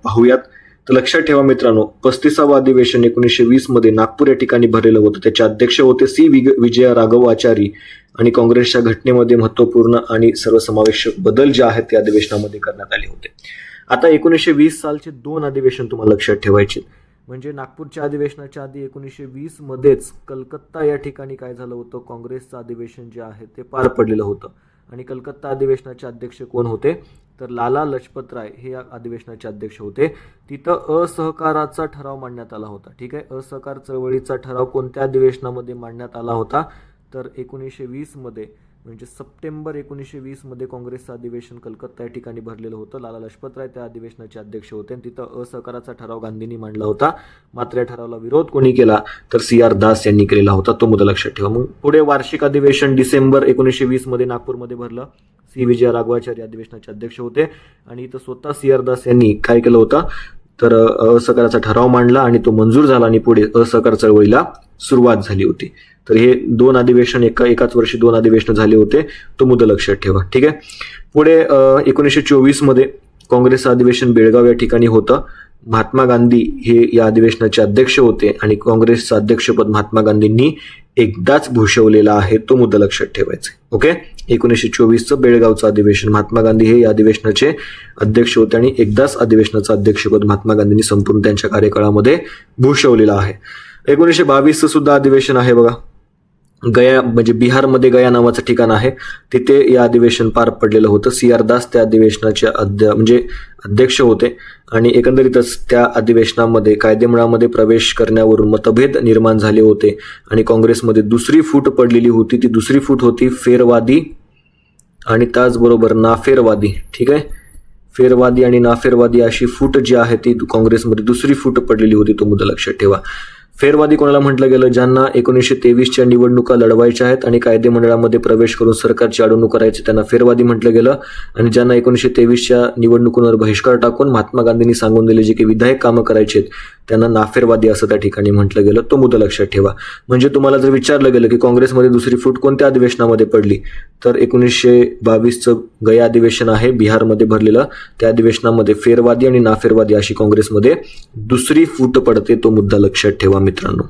पाहूयात. तर लक्षात ठेवा मित्रांनो, 35वे अधिवेशन 1920 मध्ये नागपूर या ठिकाणी भरलेलं होतं. त्याचे अध्यक्ष होते सी विजया राघवाचारी आणि काँग्रेसच्या घटनेमध्ये महत्वपूर्ण आणि सर्वसमावेशक बदल जे आहेत ते अधिवेशनामध्ये करण्यात आले होते. आता 1920 सालचे 2 अधिवेशन तुम्हाला लक्षात ठेवायचे. म्हणजे नागपूरच्या अधिवेशनाच्या आधी 1920 मध्येच कलकत्ता या ठिकाणी काय झालं होतं? काँग्रेसचं अधिवेशन जे आहे ते पार पडलेलं होतं. आणि कलकत्ता अधिवेशनाचे अध्यक्ष कोण होते? तर लाला लजपत राय हे या अधिवेशनाचे अध्यक्ष होते. तिथं असहकाराचा ठराव मांडण्यात आला होता. ठीक आहे, असहकार चळवळीचा ठराव कोणत्या अधिवेशनामध्ये मांडण्यात आला होता? तर 1920 मध्ये, म्हणजे सप्टेंबर 1920 मध्ये काँग्रेसचं अधिवेशन कलकत्ता या ठिकाणी भरलेलं होतं. लाला लजपत राय त्या अधिवेशनाचे अध्यक्ष होते आणि तिथं असहकाराचा ठराव गांधींनी मांडला होता. मात्र या ठरावाला विरोध कोणी केला? तर CR दास यांनी केलेला होता. तो मुद्दा लक्षात ठेवा. मग पुढे वार्षिक अधिवेशन डिसेंबर 1920 मध्ये नागपूरमध्ये भरलं. सी विजया राघवाचारी अधिवेशनाचे अध्यक्ष होते आणि इथं स्वतः CR दास यांनी काय केलं होतं? तर असहकाराचा ठराव मांडला आणि तो मंजूर झाला आणि पुढे असहकार चळवळीला सुरुवात झाली होती. तर हे 2 अधिवेशन एकाच वर्षी 2 अधिवेशन झाले होते. तो मुद्दा लक्षात ठेवा. ठीक आहे. पुढे 1924 मध्ये काँग्रेसचं अधिवेशन बेळगाव या ठिकाणी होतं. महात्मा गांधी हे या अधिवेशनाचे अध्यक्ष होते आणि काँग्रेसचं अध्यक्षपद महात्मा गांधींनी एकदाच भूषवलेलं आहे. तो मुद्दा लक्षात ठेवायचा. ओके, 1924चं बेळगावचं अधिवेशन, महात्मा गांधी हे या अधिवेशनाचे अध्यक्ष होते आणि एकदाच अधिवेशनाचं अध्यक्षपद महात्मा गांधींनी संपूर्ण त्यांच्या कार्यकाळामध्ये भूषवलेलं आहे. 1922चं सुद्धा अधिवेशन आहे बघा. गया, म्हणजे बिहारमध्ये गया नावाचं ठिकाण आहे, तिथे या अधिवेशन पार पडलेलं होतं. CR दास त्या अधिवेशनाचे अध्यक्ष होते आणि एकंदरीतच त्या अधिवेशनामध्ये कायदेमंडळामध्ये प्रवेश करण्यावरून मतभेद निर्माण झाले होते आणि काँग्रेसमध्ये दुसरी फूट पडलेली होती. ती दुसरी फूट होती फेरवादी आणि त्याचबरोबर नाफेरवादी. ठीक आहे, फेरवादी आणि नाफेरवादी अशी फूट जी आहे ती काँग्रेसमध्ये दुसरी फूट पडलेली होती. तो मुद्दा लक्षात ठेवा. फेरवादी कोणाला म्हटलं गेलं? ज्यांना 1923च्या निवडणुका लढवायच्या आहेत आणि कायदेमंडळामध्ये प्रवेश करून सरकारची अडवणूक करायची त्यांना फेरवादी म्हटलं गेलं. आणि ज्यांना 1923च्या निवडणुकांवर बहिष्कार टाकून महात्मा गांधींनी सांगून दिले जे की विधायक कामं करायचे त्यांना नाफेरवादी असं त्या ठिकाणी म्हटलं गेलं. तो मुद्दा लक्षात ठेवा. म्हणजे तुम्हाला जर विचारलं गेलं की काँग्रेसमध्ये दुसरी फूट कोणत्या अधिवेशनामध्ये पडली, तर 1922चं गया अधिवेशन आहे बिहारमध्ये भरलेलं. त्या अधिवेशनामध्ये फेरवादी आणि नाफेरवादी अशी काँग्रेसमध्ये दुसरी फूट पडते. तो मुद्दा लक्षात ठेवा मित्रांनो.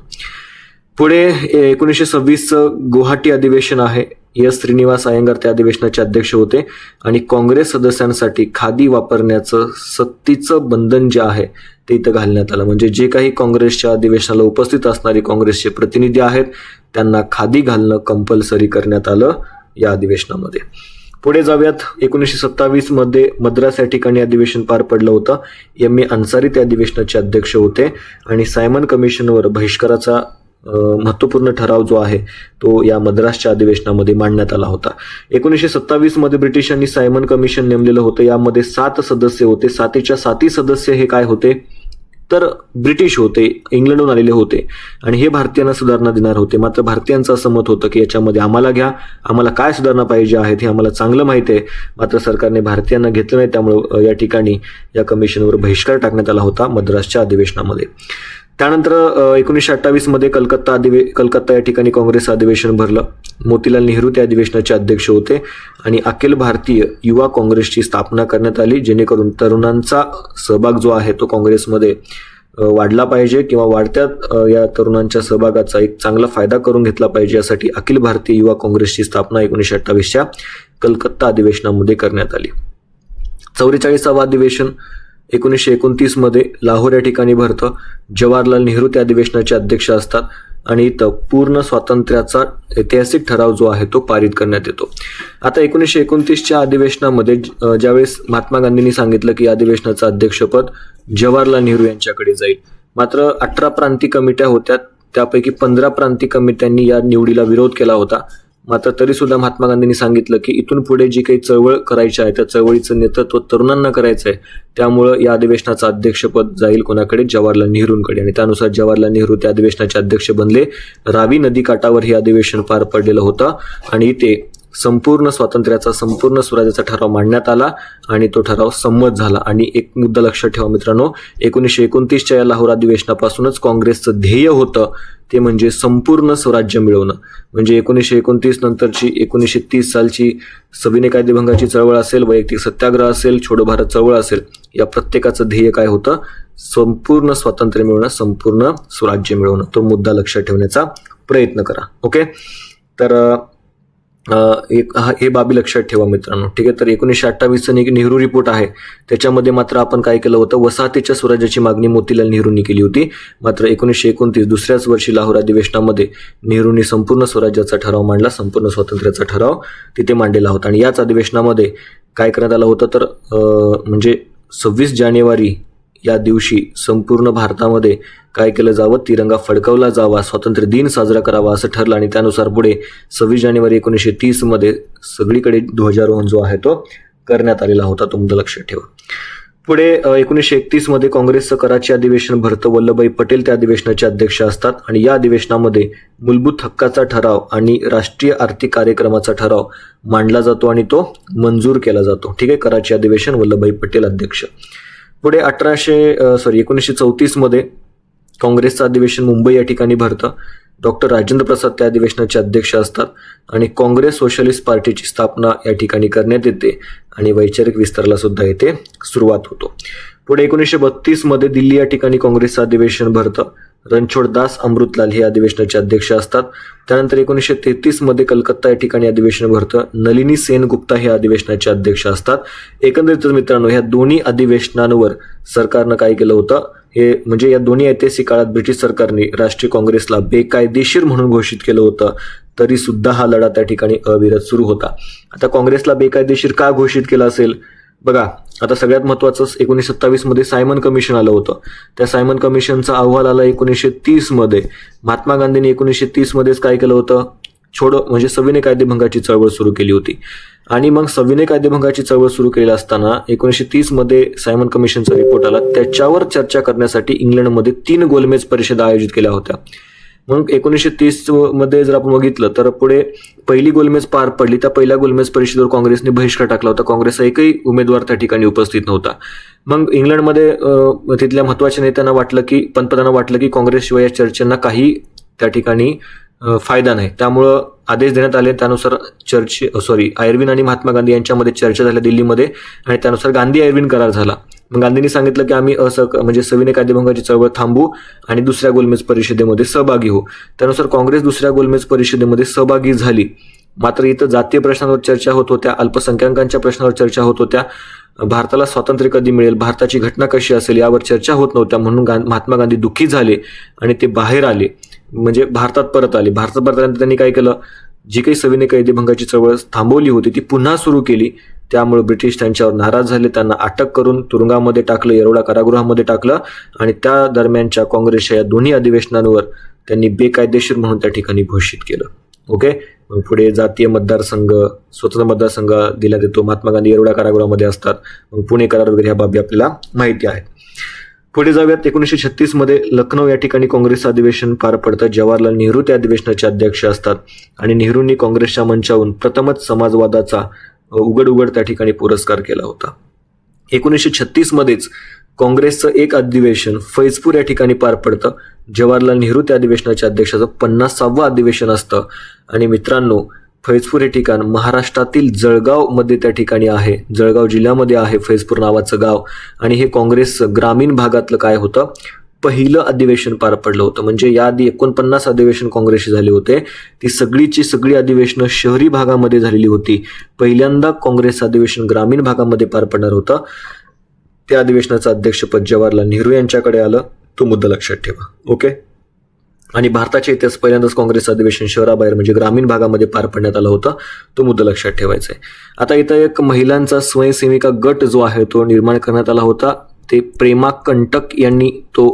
पुढे 1926चं गुवाहाटी अधिवेशन आहे. श्रीनिवास अय्यंगार त्या अधिवेशनाचे अध्यक्ष होते आणि काँग्रेस सदस्यांसाठी खादी वापरण्याचं सक्तीचं बंधन जे आहे ते इथं घालण्यात आलं. म्हणजे जे काही काँग्रेसच्या अधिवेशनाला उपस्थित असणारे काँग्रेसचे प्रतिनिधी आहेत त्यांना खादी घालणं कंपल्सरी करण्यात आलं या अधिवेशनामध्ये. पुढे जाऊयात. 1927 मध्ये मद्रास या ठिकाणी अधिवेशन पार पडलं होतं. MA अन्सारी त्या अधिवेशनाचे अध्यक्ष होते आणि सायमन कमिशनवर बहिष्काराचा महत्वपूर्ण ठराव जो आहे तो या मद्रासच्या अधिवेशनामध्ये मांडण्यात आला होता. 1927 मध्ये ब्रिटिशांनी सायमन कमिशन नेमलेलं होतं. यामध्ये 7 सदस्य होते. 7च्या 7 सदस्य हे काय होते? तर ब्रिटिश होते, इंग्लंडहून आलेले होते आणि हे भारतीयांना सुधारणा देणार होते. मात्र भारतीयांचं असं मत होतं की याच्यामध्ये आम्हाला घ्या, आम्हाला काय सुधारणा पाहिजे आहेत हे आम्हाला चांगलं माहिती आहे. मात्र सरकारने भारतीयांना घेतलं नाही, त्यामुळे या ठिकाणी या कमिशनवर बहिष्कार टाकण्यात आला होता मद्रासच्या अधिवेशनामध्ये. त्यानंतर 1928 मध्ये कलकत्ता या ठिकाणी काँग्रेस अधिवेशन भरलं. मोतीलाल नेहरू त्या अधिवेशनाचे अध्यक्ष होते आणि अखिल भारतीय युवा काँग्रेसची स्थापना करण्यात आली, जेणेकरून तरुणांचा सहभाग जो आहे तो काँग्रेसमध्ये वाढला पाहिजे किंवा वाढत्या या तरुणांच्या सहभागाचा एक चांगला फायदा करून घेतला पाहिजे. यासाठी अखिल भारतीय युवा काँग्रेसची स्थापना 1928च्या कलकत्ता अधिवेशनामध्ये करण्यात आली. 44वा अधिवेशन 1929 मध्ये लाहोर या ठिकाणी भरतं. जवाहरलाल नेहरू त्या अधिवेशनाचे अध्यक्ष असतात आणि इथं पूर्ण स्वातंत्र्याचा ऐतिहासिक ठराव जो आहे तो पारित करण्यात येतो. आता 1929च्या अधिवेशनामध्ये ज्यावेळेस महात्मा गांधींनी सांगितलं की या अधिवेशनाचं अध्यक्षपद जवाहरलाल नेहरू यांच्याकडे जाईल, मात्र 18 प्रांतीय कमिट्या होत्या, त्यापैकी 15 प्रांतीय कमिट्यांनी या निवडीला विरोध केला होता. मात्र तरी सुद्धा महात्मा गांधींनी सांगितलं की इथून पुढे जी काही चळवळ करायची आहे त्या चळवळीचं नेतृत्व तरुणांना करायचं आहे, त्यामुळं या अधिवेशनाचं अध्यक्षपद जाईल कोणाकडे, जवाहरलाल नेहरूंकडे. आणि त्यानुसार जवाहरलाल नेहरू त्या अधिवेशनाचे अध्यक्ष बनले. रावी नदी काठावर हे अधिवेशन पार पडलेलं होतं आणि ते संपूर्ण स्वातंत्र्याचा, संपूर्ण स्वराज्याचा ठराव मांडण्यात आला आणि तो ठराव संमत झाला. आणि एक मुद्दा लक्षात ठेवा मित्रांनो, 1929च्या या लाहोर अधिवेशनापासूनच काँग्रेसचं ध्येय होतं ते म्हणजे संपूर्ण स्वराज्य मिळवणं. म्हणजे 1929 नंतरची 1930 सालची सविनय कायदेभंगाची चळवळ असेल, वैयक्तिक सत्याग्रह असेल, छोडो भारत चळवळ असेल, या प्रत्येकाचं ध्येय काय होतं? संपूर्ण स्वातंत्र्य मिळवणं, संपूर्ण स्वराज्य मिळवणं. तो मुद्दा लक्षात ठेवण्याचा प्रयत्न करा. ओके, तर हे बाबी लक्षात ठेवा मित्रांनो. ठीक आहे, तर 1928चा नेहरू रिपोर्ट आहे, त्याच्यामध्ये मात्र आपण काय केलं होतं, वसाहतीच्या स्वराज्याची मागणी मोतीलाल नेहरूंनी केली होती. मात्र 1929 दुसऱ्याच वर्षी लाहोर अधिवेशनामध्ये नेहरूंनी संपूर्ण स्वराज्याचा ठराव मांडला, संपूर्ण स्वातंत्र्याचा ठराव तिथे मांडलेला होता. आणि याच अधिवेशनामध्ये काय करण्यात आलं होतं, तर म्हणजे 26 जानेवारी या दिवशी संपूर्ण भारतामध्ये काय केलं जावं, तिरंगा फडकवला जावा, स्वातंत्र्य दिन साजरा करावा असं ठरलं. आणि त्यानुसार पुढे 26 जानेवारी 1930 मध्ये सगळीकडे ध्वजारोहण जो आहे तो करण्यात आलेला होता. तो मुद्दा लक्षात ठेवा. पुढे 1931 मध्ये काँग्रेसचं कराची अधिवेशन भरतं. वल्लभभाई पटेल त्या अधिवेशनाचे अध्यक्ष असतात आणि या अधिवेशनामध्ये मूलभूत हक्काचा ठराव आणि राष्ट्रीय आर्थिक कार्यक्रमाचा ठराव मांडला जातो आणि तो मंजूर केला जातो. ठीक आहे, कराची अधिवेशन, वल्लभभाई पटेल अध्यक्ष. पुढे 1934 मध्ये काँग्रेसचं अधिवेशन मुंबई या ठिकाणी भरतं. डॉक्टर राजेंद्र प्रसाद त्या अधिवेशनाचे अध्यक्ष असतात आणि काँग्रेस सोशलिस्ट पार्टीची स्थापना या ठिकाणी करण्यात येते आणि वैचारिक विस्ताराला सुद्धा येथे सुरुवात होतो. पुढे 1932 मध्ये दिल्ली या ठिकाणी काँग्रेसचं अधिवेशन भरतं. रणछोड दास अमृतलाल हे अधिवेशनाचे अध्यक्ष असतात. त्यानंतर 1933 मध्ये कलकत्ता या ठिकाणी अधिवेशन भरतं. नलिनी सेन गुप्ता हे अधिवेशनाचे अध्यक्ष असतात. एकंदरीत मित्रांनो, ह्या दोन्ही अधिवेशनांवर सरकारनं काय केलं होतं, हे म्हणजे या दोन्ही ऐतिहासिक काळात ब्रिटिश सरकारने राष्ट्रीय काँग्रेसला बेकायदेशीर म्हणून घोषित केलं होतं, तरी सुद्धा हा लढा त्या ठिकाणी अविरत सुरू होता. आता काँग्रेसला बेकायदेशीर का घोषित केलं असेल? बघा, आता सगळ्यात महत्वाचं 1927 मध्ये सायमन कमिशन आलं होतं. त्या सायमन कमिशनचा अहवाल आला 1930 मध्ये. महात्मा गांधींनी 1930 मध्येच काय केलं होतं, म्हणजे सविनय कायदेभंगाची चळवळ सुरू केली होती. आणि मग सविनय कायदेभंगाची चळवळ सुरू केलेली असताना 1930 मध्ये सायमन कमिशनचा रिपोर्ट आला. त्याच्यावर चर्चा करण्यासाठी इंग्लंडमध्ये 3 गोलमेज परिषदा आयोजित केल्या होत्या. मग 1930 मध्ये जर आपण बघितलं तर पुढे पहिली गोलमेज पार पडली. त्या पहिल्या गोलमेज परिषदेवर काँग्रेसने बहिष्कार टाकला होता. काँग्रेसचा एकही उमेदवार त्या ठिकाणी उपस्थित नव्हता. मग इंग्लंडमध्ये तिथल्या महत्वाच्या नेत्यांना वाटलं की, पंतप्रधानांना वाटलं की काँग्रेसशिवाय या चर्चेंना काही त्या ठिकाणी फायदा नाही. त्यामुळं आदेश देण्यात आले. त्यानुसार आयर्विन आणि महात्मा गांधी यांच्यामध्ये चर्चा झाल्या दिल्लीमध्ये आणि त्यानुसार गांधी आयर्विन करार झाला. मग गांधींनी सांगितलं की आम्ही म्हणजे सविनय कायदेभंगाची चळवळ थांबवू आणि दुसऱ्या गोलमेज परिषदेमध्ये सहभागी होऊ. त्यानुसार काँग्रेस दुसऱ्या गोलमेज परिषदेमध्ये सहभागी झाली. मात्र इथं जातीय प्रश्नांवर चर्चा होत होत्या, अल्पसंख्याकांच्या प्रश्नावर चर्चा होत होत्या, भारताला स्वातंत्र्य कधी मिळेल, भारताची घटना कशी असेल यावर चर्चा होत नव्हत्या. म्हणून महात्मा गांधी दुःखी झाले आणि ते बाहेर आले, म्हणजे भारतात परत आले. भारतात परत आल्यानंतर त्यांनी काय केलं, जी काही सविनय कायदेभंगाची चळवळ थांबवली होती ती पुन्हा सुरू केली. त्यामुळे ब्रिटिश त्यांच्यावर नाराज झाले. त्यांना अटक करून तुरुंगामध्ये टाकलं, येरवडा कारागृहामध्ये टाकलं आणि त्या दरम्यानच्या काँग्रेसच्या या दोन्ही अधिवेशनांवर त्यांनी बेकायदेशीर म्हणून त्या ठिकाणी घोषित केलं. ओके, मग पुढे जातीय मतदारसंघ, स्वतंत्र मतदारसंघ दिला देतो. महात्मा गांधी येरवडा कारागृहामध्ये असतात. मग पुणे करार वगैरे ह्या बाबी आपल्याला माहिती आहेत. पुढे जाऊयात. 1936 मध्ये लखनौ या ठिकाणी काँग्रेसचं अधिवेशन पार पडतं. जवाहरलाल नेहरू त्या अधिवेशनाचे अध्यक्ष असतात आणि नेहरूंनी काँग्रेसच्या मंचावरून प्रथमच समाजवादाचा उघड त्या ठिकाणी पुरस्कार केला होता. 1936 मध्येच काँग्रेसचं एक अधिवेशन फैजपूर या ठिकाणी पार पडतं. जवाहरलाल नेहरू त्या अधिवेशनाच्या अध्यक्षाचं 50वा अधिवेशन असतं. आणि मित्रांनो, फैजपूर हे ठिकाण महाराष्ट्रातील जळगाव मध्ये त्या ठिकाणी आहे. जळगाव जिल्ह्यामध्ये आहे फैजपूर नावाचं गाव. आणि हे काँग्रेस ग्रामीण भागातलं काय होतं, पहिलं अधिवेशन पार पडलं होतं. म्हणजे याआधी 49 अधिवेशन काँग्रेसचे झाले होते, ती सगळी अधिवेशनं शहरी भागामध्ये झालेली होती. पहिल्यांदा काँग्रेस अधिवेशन ग्रामीण भागामध्ये पार पडणार होतं. त्या अधिवेशनाचं अध्यक्षपद जवाहरलाल नेहरू यांच्याकडे आलं, तो मुद्दा लक्षात ठेवा. ओके. आणि भारताच्या इतिहास पहिल्यांदाच काँग्रेस अधिवेशन शहराबाहेर म्हणजे ग्रामीण भागामध्ये पार पडण्यात आलं होतं, तो मुद्दा लक्षात ठेवायचा आहे. आता इथं एक महिलांचा स्वयंसेविका गट जो आहे तो निर्माण करण्यात आला होता. ते प्रेमा कंटक यांनी तो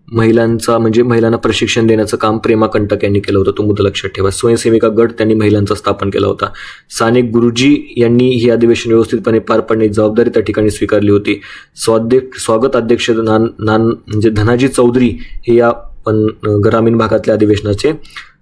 महिलांना प्रशिक्षण देण्याचं काम प्रेमा कंटक यांनी केलं होतं, तो मुद्दा लक्षात ठेवा. स्वयंसेविका गट त्यांनी महिलांचा स्थापन केला होता. साने गुरुजी यांनी हे अधिवेशन व्यवस्थितपणे पार पाडण्याची जबाबदारी त्या ठिकाणी स्वीकारली होती. स्वागत अध्यक्ष म्हणजे धनाजी चौधरी हे या पण ग्रामीण भागातल्या अधिवेशनाचे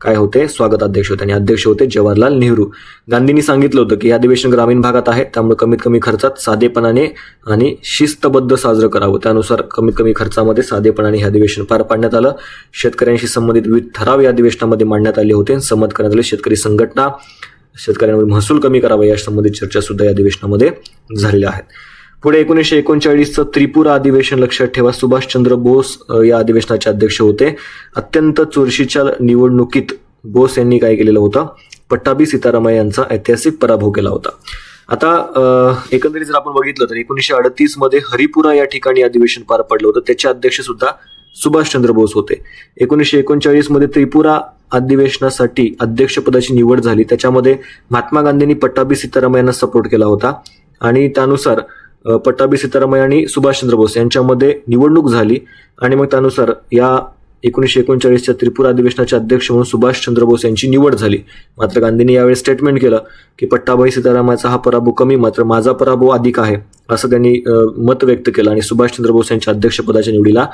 काय होते, स्वागत अध्यक्ष होते आणि अध्यक्ष होते जवाहरलाल नेहरू. गांधींनी सांगितलं होतं की हे अधिवेशन ग्रामीण भागात आहे, त्यामुळे कमीत कमी खर्चात साधेपणाने आणि शिस्तबद्ध साजरं करावं. त्यानुसार कमीत कमी खर्चामध्ये साधेपणाने हे अधिवेशन पार पाडण्यात आलं. शेतकऱ्यांशी संबंधित विविध ठराव या अधिवेशनामध्ये मांडण्यात आले होते. संमत करण्यात आले. शेतकरी संघटना, शेतकऱ्यांवर महसूल कमी करावा या संबंधित चर्चा सुद्धा या अधिवेशनामध्ये झालेल्या आहेत. पुढे 1939चं त्रिपुरा अधिवेशन लक्षात ठेवा. सुभाषचंद्र बोस या अधिवेशनाचे अध्यक्ष होते. अत्यंत चुरशीच्या निवडणुकीत बोस यांनी काय केलेलं होतं, पट्टाभी सीतारामय्या यांचा ऐतिहासिक पराभव केला होता. आता एकंदरीत जर आपण बघितलं तर 1938 मध्ये हरिपुरा या ठिकाणी अधिवेशन पार पडलं होतं. त्याचे अध्यक्ष सुद्धा सुभाषचंद्र बोस होते. 1939 मध्ये त्रिपुरा अधिवेशनासाठी अध्यक्षपदाची निवड झाली. त्याच्यामध्ये महात्मा गांधींनी पट्टाभी सीतारामय्या यांना सपोर्ट केला होता आणि त्यानुसार पट्टाभी सीतारामय्या आणि सुभाषचंद्र बोस यांच्यामध्ये निवडणूक झाली आणि मग त्यानुसार या 1939च्या त्रिपुरा अधिवेशनाचे अध्यक्ष म्हणून सुभाषचंद्र बोस यांची निवड झाली. मात्र गांधींनी यावेळी स्टेटमेंट केलं की पट्टाभाई सीतारामय्याचा हा पराभव कमी, मात्र माझा पराभव अधिक आहे, असं त्यांनी मत व्यक्त केलं आणि सुभाषचंद्र बोस यांच्या अध्यक्षपदाच्या निवडीला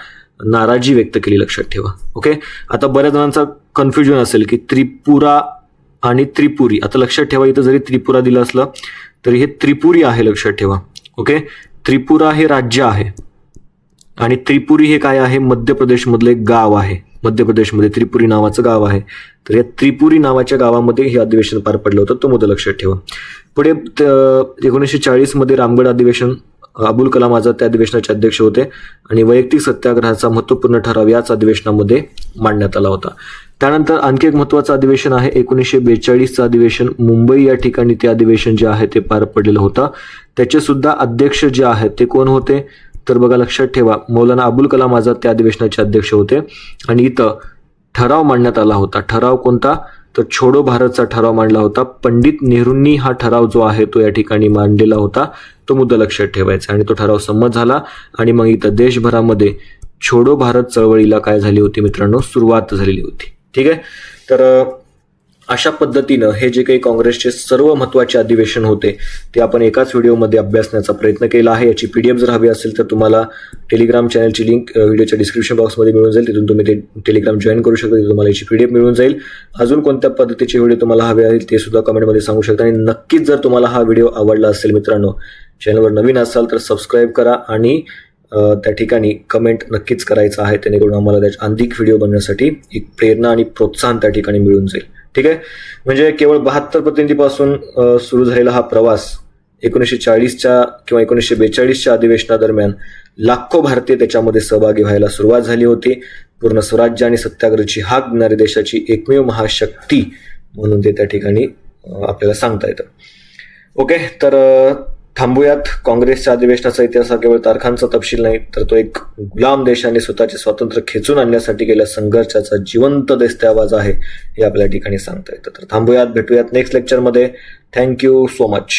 नाराजी व्यक्त केली. लक्षात ठेवा. ओके. आता बऱ्याच जणांचा कन्फ्युजन असेल की त्रिपुरा आणि त्रिपुरी. आता लक्षात ठेवा, इथं जरी त्रिपुरा दिलं असलं तरी हे त्रिपुरी आहे, लक्षात ठेवा. ओके. त्रिपुरा हे राज्य आहे आणि त्रिपुरी हे काय आहे, मध्य प्रदेशमधलं एक गाव आहे. मध्य प्रदेशमध्ये त्रिपुरी नावाचं गाव आहे. तर या त्रिपुरी नावाच्या गावामध्ये हे अधिवेशन पार पडलं होतं, तो मुद्दा लक्षात ठेवा. पुढे 1940 मध्ये रामगढ अधिवेशन, अबुल कलाम आझाद त्या अधिवेशनाचे अध्यक्ष होते आणि वैयक्तिक सत्याग्रहाचा महत्त्वपूर्ण ठराव याच अधिवेशनामध्ये मांडण्यात आला होता. त्यानंतर आणखी एक महत्त्वाचं अधिवेशन आहे 1942चं अधिवेशन. मुंबई या ठिकाणी ते अधिवेशन जे आहे ते पार पडलेलं होतं. त्याचे सुद्धा अध्यक्ष जे आहेत ते कोण होते, तर बघा लक्षात ठेवा, मौलाना अबुल कलाम आझाद त्या अधिवेशनाचे अध्यक्ष होते आणि इथं ठराव मांडण्यात आला होता. ठराव कोणता, तर छोडो भारतचा ठराव मांडला होता. पंडित नेहरूंनी हा ठराव जो आहे तो या ठिकाणी मांडलेला होता, तो मुद्दा लक्षात ठेवायचा आणि तो ठराव संमत झाला आणि मग इथं देशभरामध्ये छोडो भारत चळवळीला काय झाली होती मित्रांनो, सुरुवात झालेली होती. ठीक आहे. तर अशा पद्धतीनं हे जे काही काँग्रेसचे सर्व महत्त्वाचे अधिवेशन होते ते आपण एकाच व्हिडिओमध्ये अभ्यासण्याचा प्रयत्न केला आहे. याची PDF जर हवी असेल तर तुम्हाला टेलिग्राम चॅनलची लिंक व्हिडिओच्या डिस्क्रिप्शन बॉक्समध्ये मिळून जाईल. तिथून तुम्ही ते टेलिग्राम जॉईन करू शकता. तिथून तुम्हाला याची PDF मिळून जाईल. अजून कोणत्या पद्धतीचे व्हिडिओ तुम्हाला हवे आहेत ते सुद्धा कमेंटमध्ये सांगू शकता. आणि नक्कीच जर तुम्हाला हा व्हिडिओ आवडला असेल मित्रांनो, चॅनलवर नवीन असाल तर सबस्क्राईब करा आणि त्या ठिकाणी कमेंट नक्कीच करायचं आहे, जेणेकरून आम्हाला त्याच्या अधिक व्हिडिओ बनवण्यासाठी एक प्रेरणा आणि प्रोत्साहन त्या ठिकाणी मिळून जाईल. ठीक आहे. म्हणजे केवळ 72 प्रतिनिधीपासून सुरू झालेला हा प्रवास 1940च्या किंवा 1942च्या अधिवेशनादरम्यान लाखो भारतीय त्याच्यामध्ये सहभागी व्हायला सुरुवात झाली होती. पूर्ण स्वराज्य आणि सत्याग्रहाची हाक देणारी देशाची एकमेव महाशक्ती म्हणून ते त्या ठिकाणी आपल्याला सांगता येतं. ओके. तर थांबूयात. काँग्रेसच्या अधिवेशनाचा इतिहास हा केवळ तारखांचा तपशील नाही, तर तो एक गुलाम देशाने स्वतःचे स्वातंत्र्य खेचून आणण्यासाठी केलेल्या संघर्षाचा जिवंत दस्तावेज आहे, हे आपल्या ठिकाणी सांगता येतं. तर थांबूयात, भेटूयात नेक्स्ट लेक्चरमध्ये. Thank you so much.